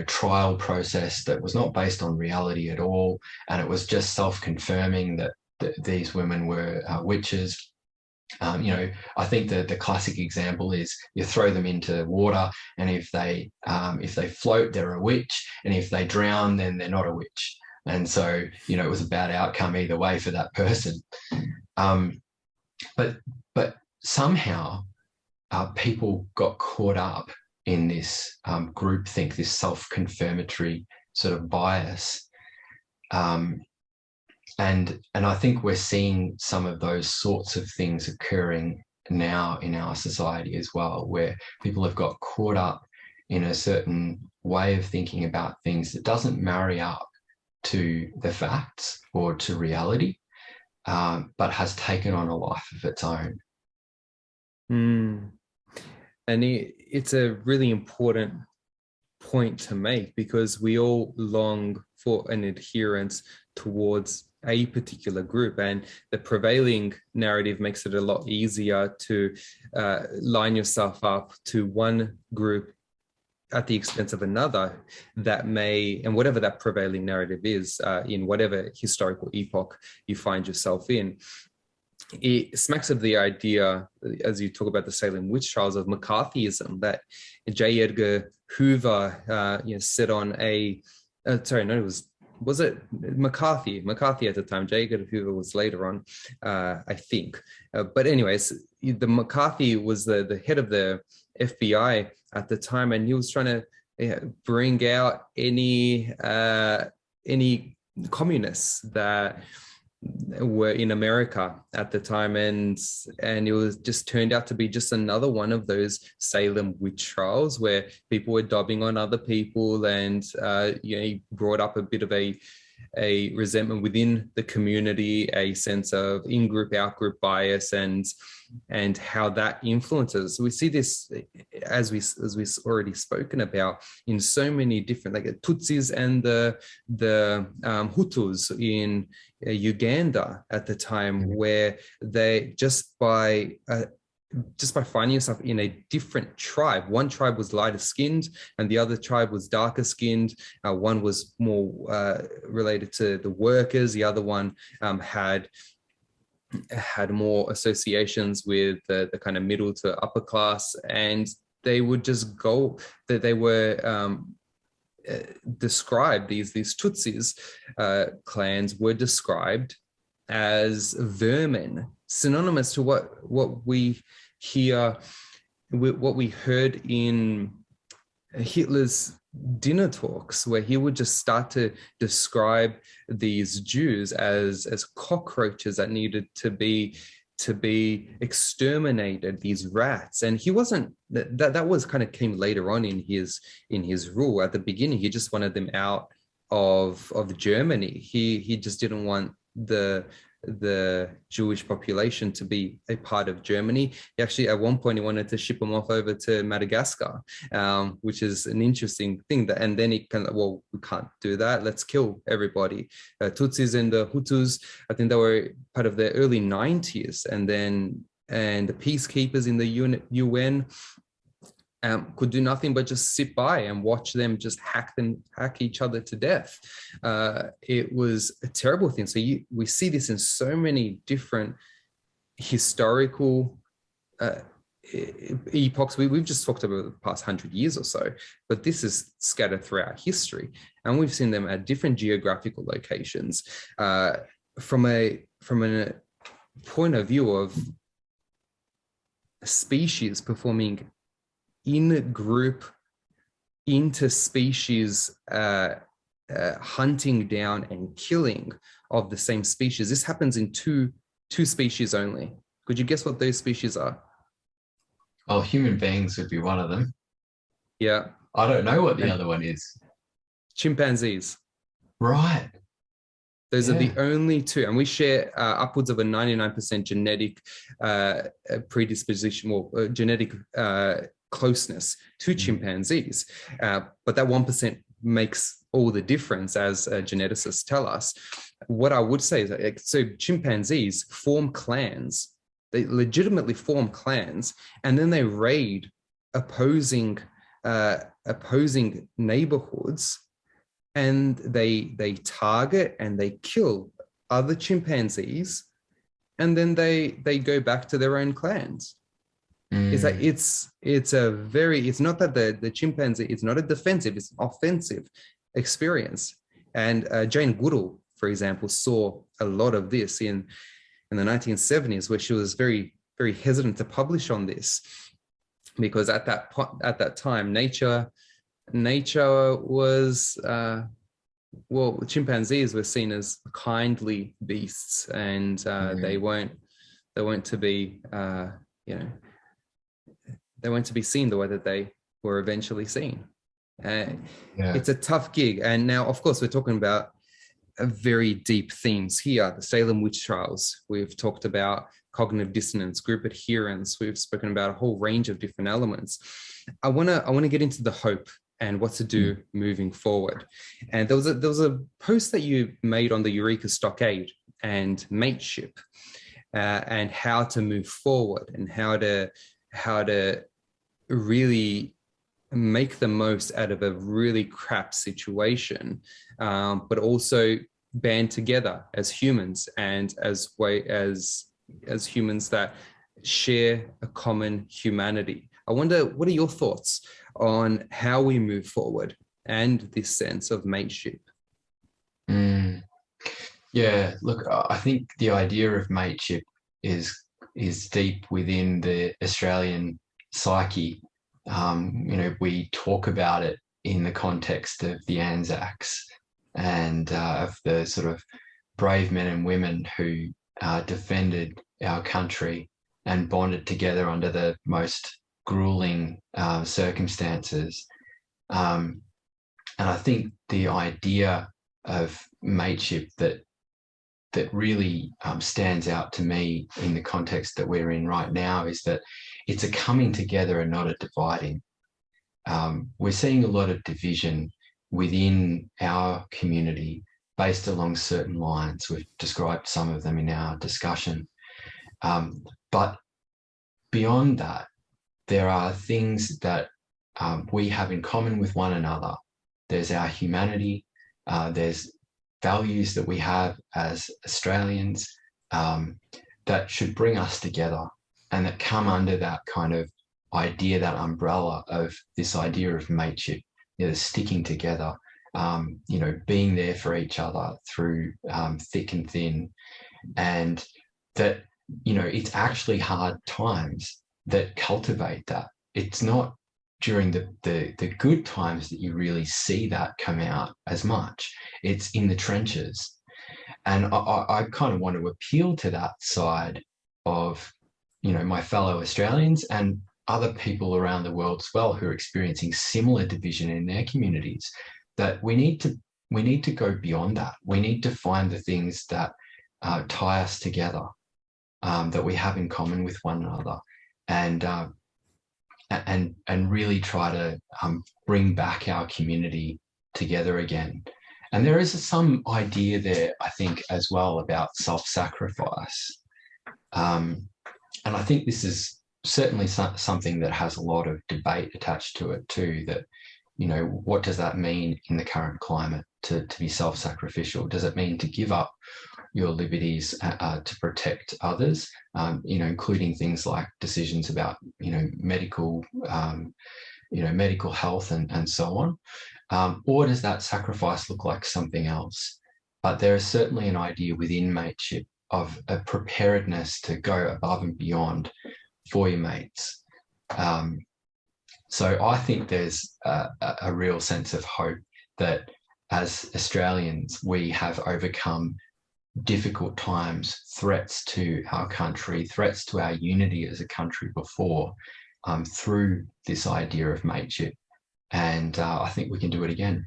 trial process that was not based on reality at all, and it was just self-confirming that these women were witches. I think the classic example is you throw them into water, and if they float, they're a witch, and if they drown, then they're not a witch. And so, it was a bad outcome either way for that person. But somehow people got caught up in this groupthink, this self-confirmatory sort of bias. And I think we're seeing some of those sorts of things occurring now in our society as well, where people have got caught up in a certain way of thinking about things that doesn't marry up to the facts or to reality, but has taken on a life of its own. And it's a really important point to make, because we all long for an adherence towards a particular group, and the prevailing narrative makes it a lot easier to line yourself up to one group at the expense of another that may, and whatever that prevailing narrative is, in whatever historical epoch you find yourself in, it smacks of the idea, as you talk about the Salem witch trials, of McCarthyism, that J. Edgar Hoover said on was it McCarthy at the time? J. Edgar Hoover was later on, I think. But anyways, the McCarthy was the head of the FBI at the time, and he was trying to bring out any communists that were in America at the time, and it was just turned out to be just another one of those Salem witch trials where people were dobbing on other people, and he brought up a bit of a resentment within the community, a sense of in-group, out-group bias, and how that influences. We see this, as we've already spoken about, in so many different, like the Tutsis and the Hutus in Uganda at the time, where they just by finding yourself in a different tribe. One tribe was lighter skinned and the other tribe was darker skinned. One was more related to the workers. The other one had more associations with the kind of middle to upper class. And they would just go, that they were described, these Tutsis clans were described as vermin, synonymous to what we hear, what we heard in Hitler's dinner talks, where he would just start to describe these Jews as cockroaches that needed to be exterminated, these rats. And he wasn't, that was kind of came later on in his rule. At the beginning, he just wanted them out of Germany. He just didn't want the Jewish population to be a part of Germany. He actually, at one point, he wanted to ship them off over to Madagascar, which is an interesting thing. And then he kind of, well, we can't do that. Let's kill everybody. Tutsis and the Hutus, I think they were part of the early 90s. And the peacekeepers in the UN could do nothing but just sit by and watch them just hack each other to death. It was a terrible thing. So we see this in so many different historical epochs. We've just talked about the past 100 years or so, but this is scattered throughout history, and we've seen them at different geographical locations. From a point of view of species performing in-group, interspecies hunting down and killing of the same species. This happens in two species only. Could you guess what those species are? Oh, human beings would be one of them. Yeah. I don't know what the other one is. Chimpanzees. Right. Those are the only two, and we share upwards of a 99% genetic predisposition, or genetic closeness to chimpanzees, but that 1% makes all the difference, as geneticists tell us. What I would say is that, so chimpanzees form clans. They legitimately form clans, and then they raid opposing neighborhoods, and they target and they kill other chimpanzees, and then they go back to their own clans. Is that it's not that the chimpanzee, it's not a defensive, it's an offensive experience. And Jane Goodall, for example, saw a lot of this in the 1970s, where she was very, very hesitant to publish on this, because at that time, nature was chimpanzees were seen as kindly beasts, and they weren't to be they weren't to be seen the way that they were eventually seen. It's a tough gig. And now, of course, we're talking about very deep themes here. The Salem witch trials. We've talked about cognitive dissonance, group adherence. We've spoken about a whole range of different elements. I want to get into the hope and what to do moving forward. And there was a post that you made on the Eureka Stockade and Mateship, and how to move forward, and how to really make the most out of a really crap situation, but also band together as humans, and as humans that share a common humanity. I wonder, what are your thoughts on how we move forward and this sense of mateship? Yeah, look, I think the idea of mateship is deep within the Australian psyche. We talk about it in the context of the Anzacs, and of the sort of brave men and women who defended our country and bonded together under the most grueling circumstances. And I think the idea of mateship that really stands out to me in the context that we're in right now is that it's a coming together and not a dividing. We're seeing a lot of division within our community based along certain lines. We've described some of them in our discussion. But beyond that, there are things that we have in common with one another. There's our humanity, there's values that we have as Australians that should bring us together, and that come under that kind of idea, that umbrella of this idea of mateship, sticking together, being there for each other through thick and thin. and that, you know, it's actually hard times that cultivate that. It's not during the good times that you really see that come out as much. It's in the trenches. And I kind of want to appeal to that side of, you know, my fellow Australians and other people around the world as well who are experiencing similar division in their communities, that we need to go beyond that. We need to find the things that tie us together, that we have in common with one another, and really try to bring back our community together again. And there is some idea there, I think, as well about self-sacrifice. And I think this is certainly something that has a lot of debate attached to it too, that, you know, what does that mean in the current climate to be self-sacrificial? Does it mean to give up your liberties to protect others, you know, including things like decisions about, you know, medical health and so on? Or does that sacrifice look like something else? But there is certainly an idea within mateship of a preparedness to go above and beyond for your mates. So I think there's a real sense of hope that as Australians, we have overcome difficult times, threats to our country, threats to our unity as a country before, through this idea of mateship. And I think we can do it again.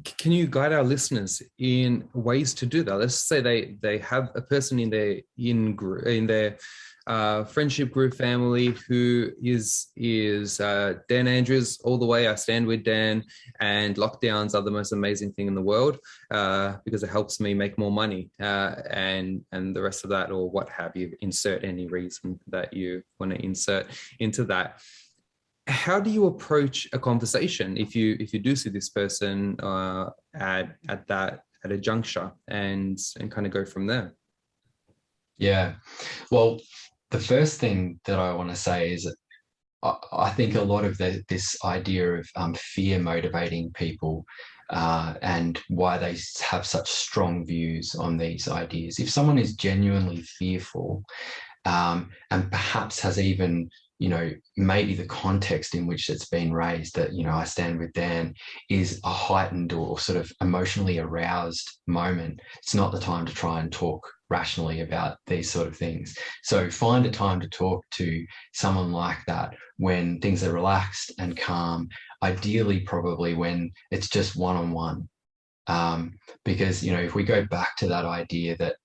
Can you guide our listeners in ways to do that? Let's say they have a person in their friendship group, family, who is Dan Andrews all the way. I stand with Dan, and lockdowns are the most amazing thing in the world because it helps me make more money, and the rest of that, or what have you. Insert any reason that you want to insert into that. How do you approach a conversation if you do see this person at a juncture, and kind of go from there? Yeah, well, the first thing that I want to say is that I think a lot of this idea of fear motivating people and why they have such strong views on these ideas. If someone is genuinely fearful and perhaps has even, you know, maybe the context in which it's been raised, that, you know, I stand with Dan, is a heightened or sort of emotionally aroused moment, it's not the time to try and talk rationally about these sort of things. So find a time to talk to someone like that when things are relaxed and calm, ideally probably when it's just one-on-one. Because, you know, if we go back to that idea that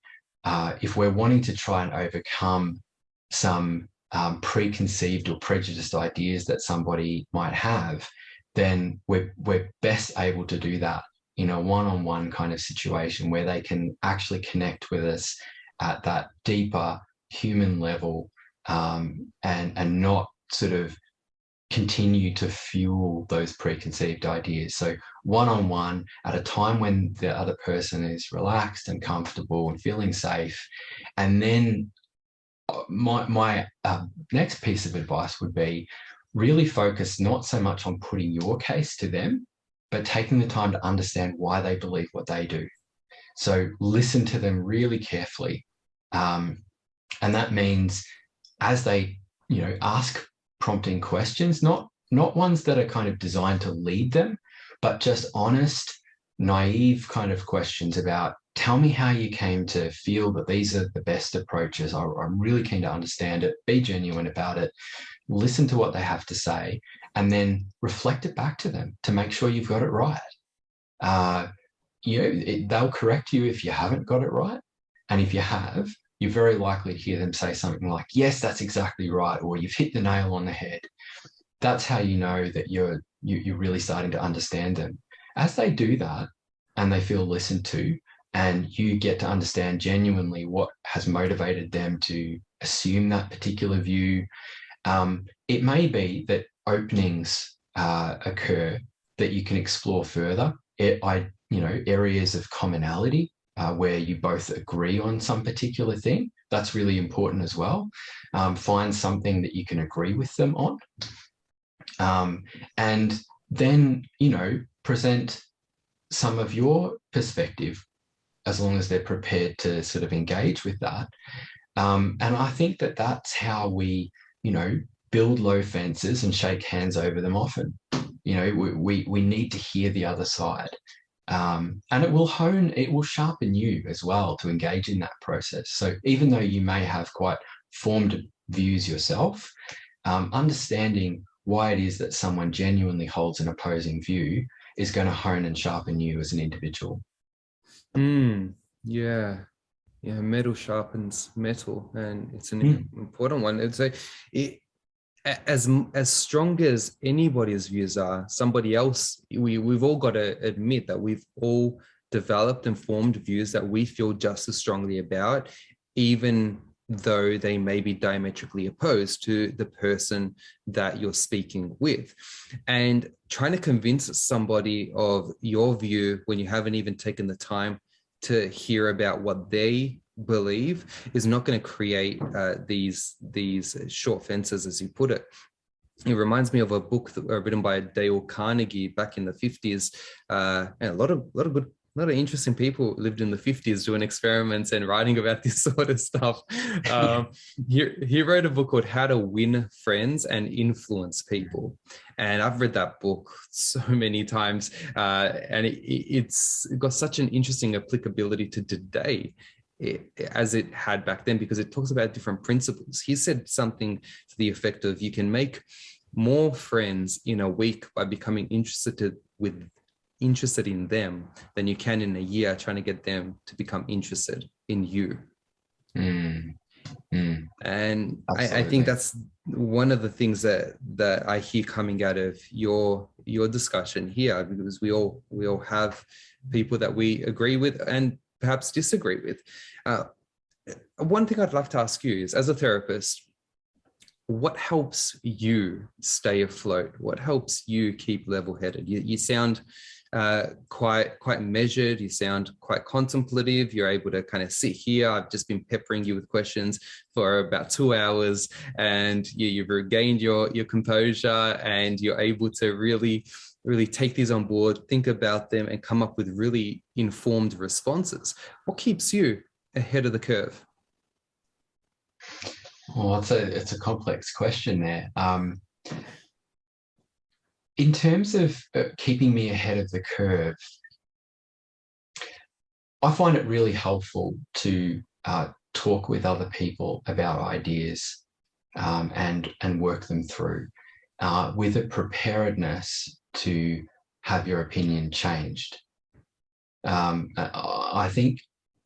if we're wanting to try and overcome some preconceived or prejudiced ideas that somebody might have, then we're best able to do that in a one-on-one kind of situation where they can actually connect with us at that deeper human level, and not sort of continue to fuel those preconceived ideas. So one-on-one at a time when the other person is relaxed and comfortable and feeling safe. And then my next piece of advice would be really focus not so much on putting your case to them, but taking the time to understand why they believe what they do. So listen to them really carefully. And that means as they, you know, ask prompting questions, not ones that are kind of designed to lead them, but just honest, naive kind of questions about, tell me how you came to feel that these are the best approaches. I'm really keen to understand it. Be genuine about it. Listen to what they have to say, and then reflect it back to them to make sure you've got it right. You know, they'll correct you if you haven't got it right. And if you have, you're very likely to hear them say something like, yes, that's exactly right, or you've hit the nail on the head. That's how you know that you're really starting to understand them. As they do that and they feel listened to, and you get to understand genuinely what has motivated them to assume that particular view, it may be that openings occur that you can explore further. Areas of commonality where you both agree on some particular thing. That's really important as well. Find something that you can agree with them on. And then, you know, present some of your perspective as long as they're prepared to sort of engage with that. And I think that that's how we, build low fences and shake hands over them often. We need to hear the other side. And it will sharpen you as well to engage in that process. So even though you may have quite formed views yourself, understanding why it is that someone genuinely holds an opposing view is going to hone and sharpen you as an individual. Yeah. Metal sharpens metal, and it's an important one. I'd say as strong as anybody's views are, somebody else, we've all got to admit that we've all developed and formed views that we feel just as strongly about, even though they may be diametrically opposed to the person that you're speaking with. And trying to convince somebody of your view when you haven't even taken the time to hear about what they believe is not going to create these short fences, as you put it. It reminds me of a book written by Dale Carnegie back in the 50s. And a lot of interesting people lived in the 50s doing experiments and writing about this sort of stuff. He wrote a book called How to Win Friends and Influence People. And I've read that book so many times. And it's got such an interesting applicability to today as it had back then, because it talks about different principles. He said something to the effect of, you can make more friends in a week by becoming interested in them than you can in a year trying to get them to become interested in you. And I think that's one of the things that I hear coming out of your discussion here, because we all have people that we agree with and perhaps disagree with. One thing I'd like to ask you is, as a therapist, what helps you stay afloat? What helps you keep level-headed? You sound quite measured. You sound quite contemplative. You're able to kind of sit here. I've just been peppering you with questions for about 2 hours, and you've regained your composure, and you're able to really take these on board, think about them, and come up with really informed responses. What keeps you ahead of the curve? Well, it's a complex question there. In terms of keeping me ahead of the curve, I find it really helpful to talk with other people about ideas and work them through with a preparedness to have your opinion changed. I think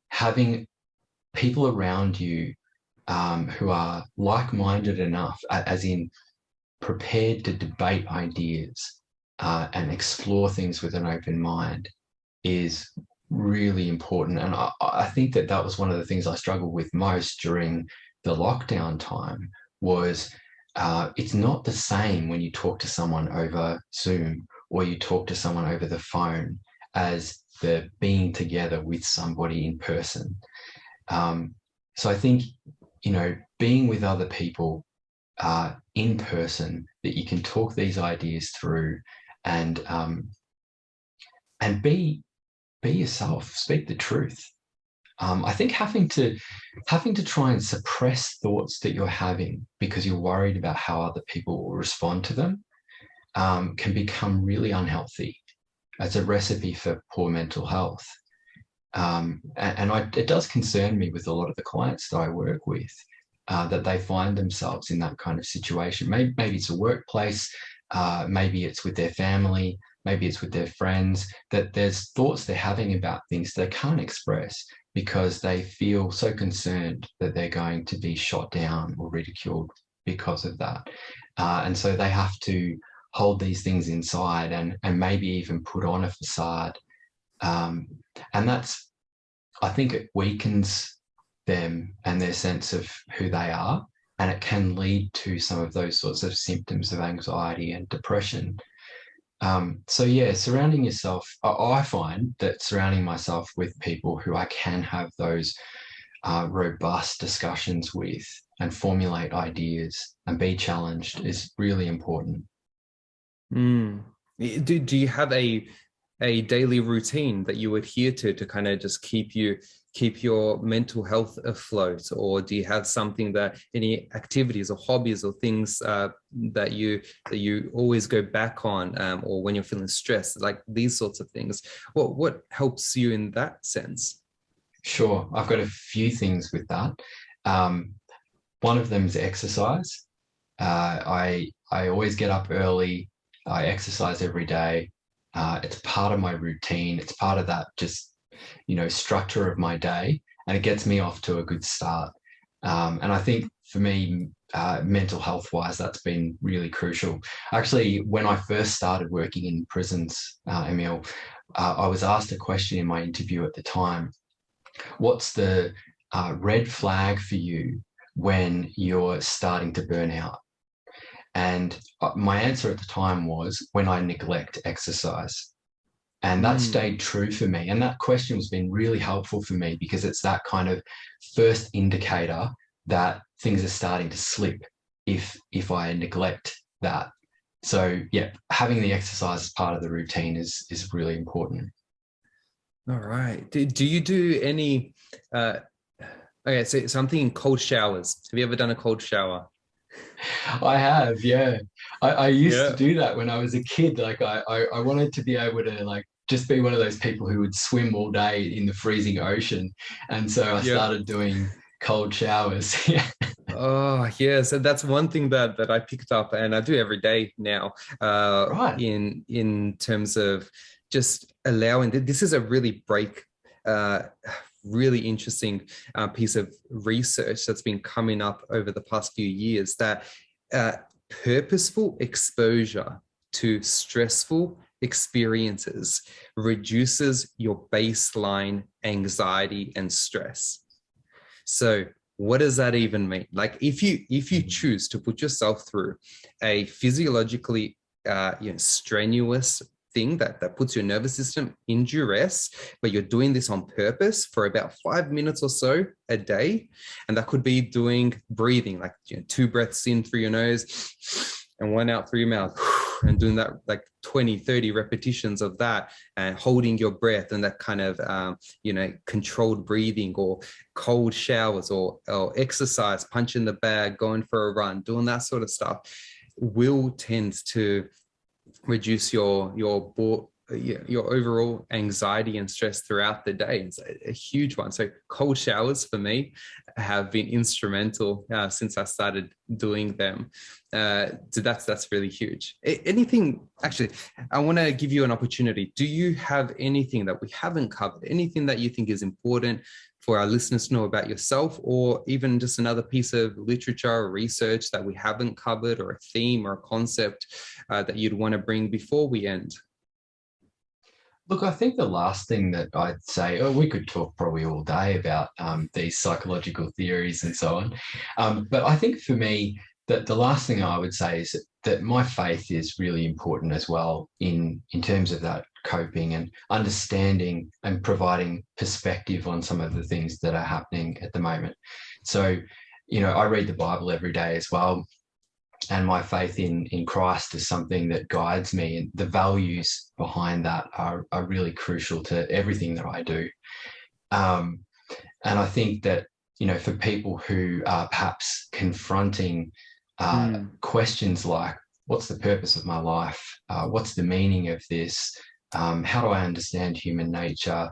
having people around you who are like-minded enough, as in prepared to debate ideas and explore things with an open mind, is really important. And I think that was one of the things I struggled with most during the lockdown time was it's not the same when you talk to someone over Zoom or you talk to someone over the phone as the being together with somebody in person. So I think, being with other people in person, that you can talk these ideas through and be yourself, speak the truth. I think having to try and suppress thoughts that you're having because you're worried about how other people will respond to them can become really unhealthy. It's a recipe for poor mental health. It does concern me with a lot of the clients that I work with, that they find themselves in that kind of situation. Maybe it's a workplace, maybe it's with their family, maybe it's with their friends, that there's thoughts they're having about things they can't express because they feel so concerned that they're going to be shot down or ridiculed because of that. And so they have to hold these things inside and maybe even put on a facade. And that's, I think it weakens them and their sense of who they are, and it can lead to some of those sorts of symptoms of anxiety and depression. Surrounding yourself, I find that surrounding myself with people who I can have those robust discussions with and formulate ideas and be challenged is really important. Do you have a a daily routine that you adhere to kind of just keep your mental health afloat? Or do you have something that, any activities or hobbies or things that you always go back on, or when you're feeling stressed, like these sorts of things? What helps you in that sense? Sure, I've got a few things with that. One of them is exercise. I always get up early. I exercise every day. It's part of my routine. It's part of that just, structure of my day, and it gets me off to a good start. And I think for me, mental health wise, that's been really crucial. Actually, when I first started working in prisons, Emil, I was asked a question in my interview at the time: what's the red flag for you when you're starting to burn out? And my answer at the time was when I neglect exercise. And that stayed true for me. And that question has been really helpful for me, because it's that kind of first indicator that things are starting to slip if I neglect that. So yeah, having the exercise as part of the routine is really important. All right. Do you do any, okay, so something in cold showers. Have you ever done a cold shower? I have, yeah. I used to do that when I was a kid. Like I wanted to be able to like just be one of those people who would swim all day in the freezing ocean. And so I started doing cold showers. Yeah. Oh, yes. And that's one thing that I picked up, and I do every day now, Right. in terms of just allowing, this is a really interesting piece of research that's been coming up over the past few years, that purposeful exposure to stressful experiences reduces your baseline anxiety and stress. So what does that even mean? Like if you choose to put yourself through a physiologically strenuous thing that puts your nervous system in duress, but you're doing this on purpose for about 5 minutes or so a day, and that could be doing breathing, like 2 breaths in through your nose and 1 out through your mouth, and doing that like 20-30 repetitions of that, and holding your breath, and that kind of controlled breathing, or cold showers, or exercise, punch in the bag, going for a run, doing that sort of stuff will tend to reduce your overall anxiety and stress throughout the day. It's a huge one. So cold showers for me have been instrumental since I started doing them. So that's really huge. Anything, actually, I want to give you an opportunity. Do you have anything that we haven't covered, anything that you think is important for our listeners to know about yourself, or even just another piece of literature or research that we haven't covered, or a theme or a concept that you'd want to bring before we end? Look, I think the last thing that I'd say, we could talk probably all day about these psychological theories and so on. But I think for me, that the last thing I would say is that my faith is really important as well in terms of that coping and understanding and providing perspective on some of the things that are happening at the moment. So, I read the Bible every day as well, and my faith in Christ is something that guides me, and the values behind that are really crucial to everything that I do. And I think that, for people who are perhaps confronting questions like, what's the purpose of my life? What's the meaning of this? How do I understand human nature?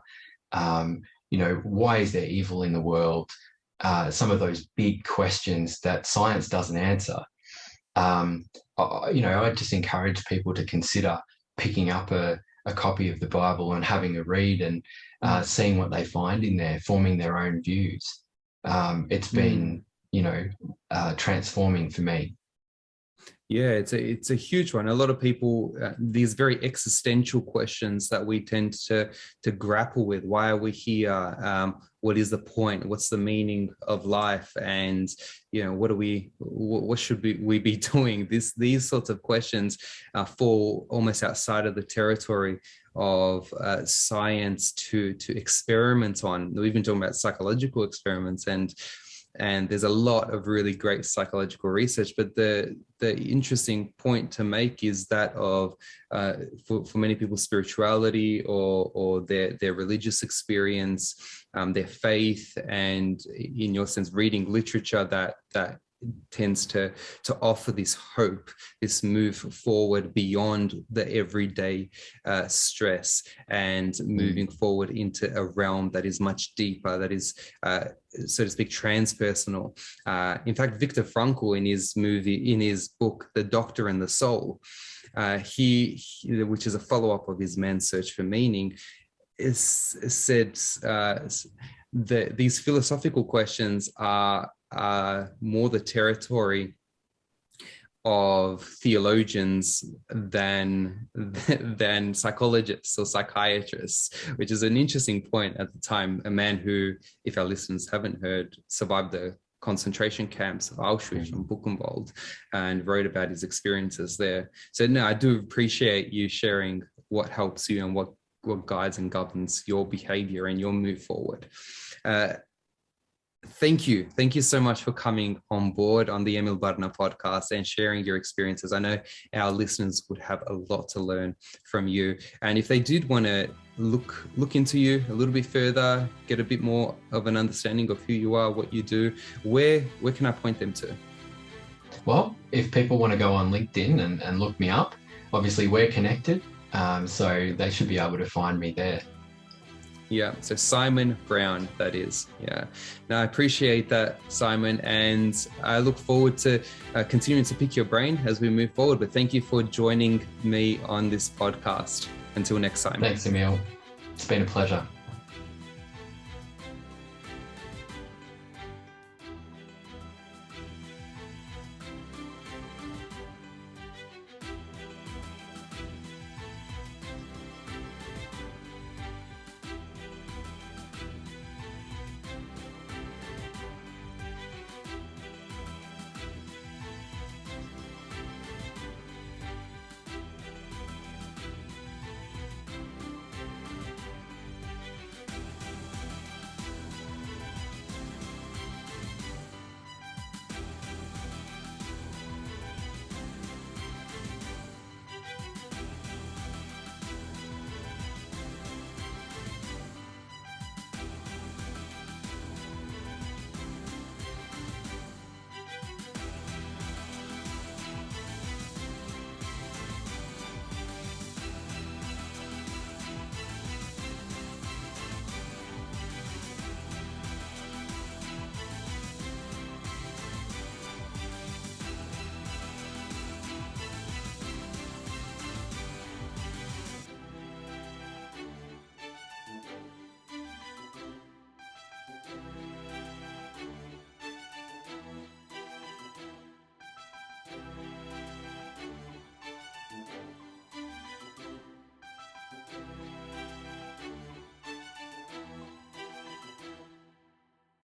Why is there evil in the world? Some of those big questions that science doesn't answer. I just encourage people to consider picking up a copy of the Bible and having a read, and seeing what they find in there, forming their own views. It's been, transforming for me. Yeah, it's a huge one. A lot of people, these very existential questions that we tend to grapple with. Why are we here? What is the point? What's the meaning of life? And what should we be doing? These sorts of questions fall almost outside of the territory of science to experiment on. We've been talking about psychological experiments, and And there's a lot of really great psychological research, but the interesting point to make is that of for many people, spirituality or their religious experience, their faith, and in your sense, reading literature that tends to offer this hope, this move forward beyond the everyday stress, and moving forward into a realm that is much deeper, that is, so to speak, transpersonal. In fact, Viktor Frankl, in his book, The Doctor and the Soul, which is a follow-up of his Man's Search for Meaning, said that these philosophical questions are more the territory of theologians than psychologists or psychiatrists, which is an interesting point at the time. A man who, if our listeners haven't heard, survived the concentration camps of Auschwitz and Buchenwald and wrote about his experiences there. So no, I do appreciate you sharing what helps you and what guides and governs your behavior and your move forward. Thank you so much for coming on board on the Emil Barna Podcast and sharing your experiences. I know our listeners would have a lot to learn from you, and if they did want to look into you a little bit further, get a bit more of an understanding of who you are, what you do, where can I point them to? Well, if people want to go on LinkedIn and look me up, obviously we're connected, so they should be able to find me there. Yeah, so Simon Brown, that is. Yeah. Now, I appreciate that, Simon, and I look forward to continuing to pick your brain as we move forward. But thank you for joining me on this podcast. Until next time. Thanks, Emil. It's been a pleasure.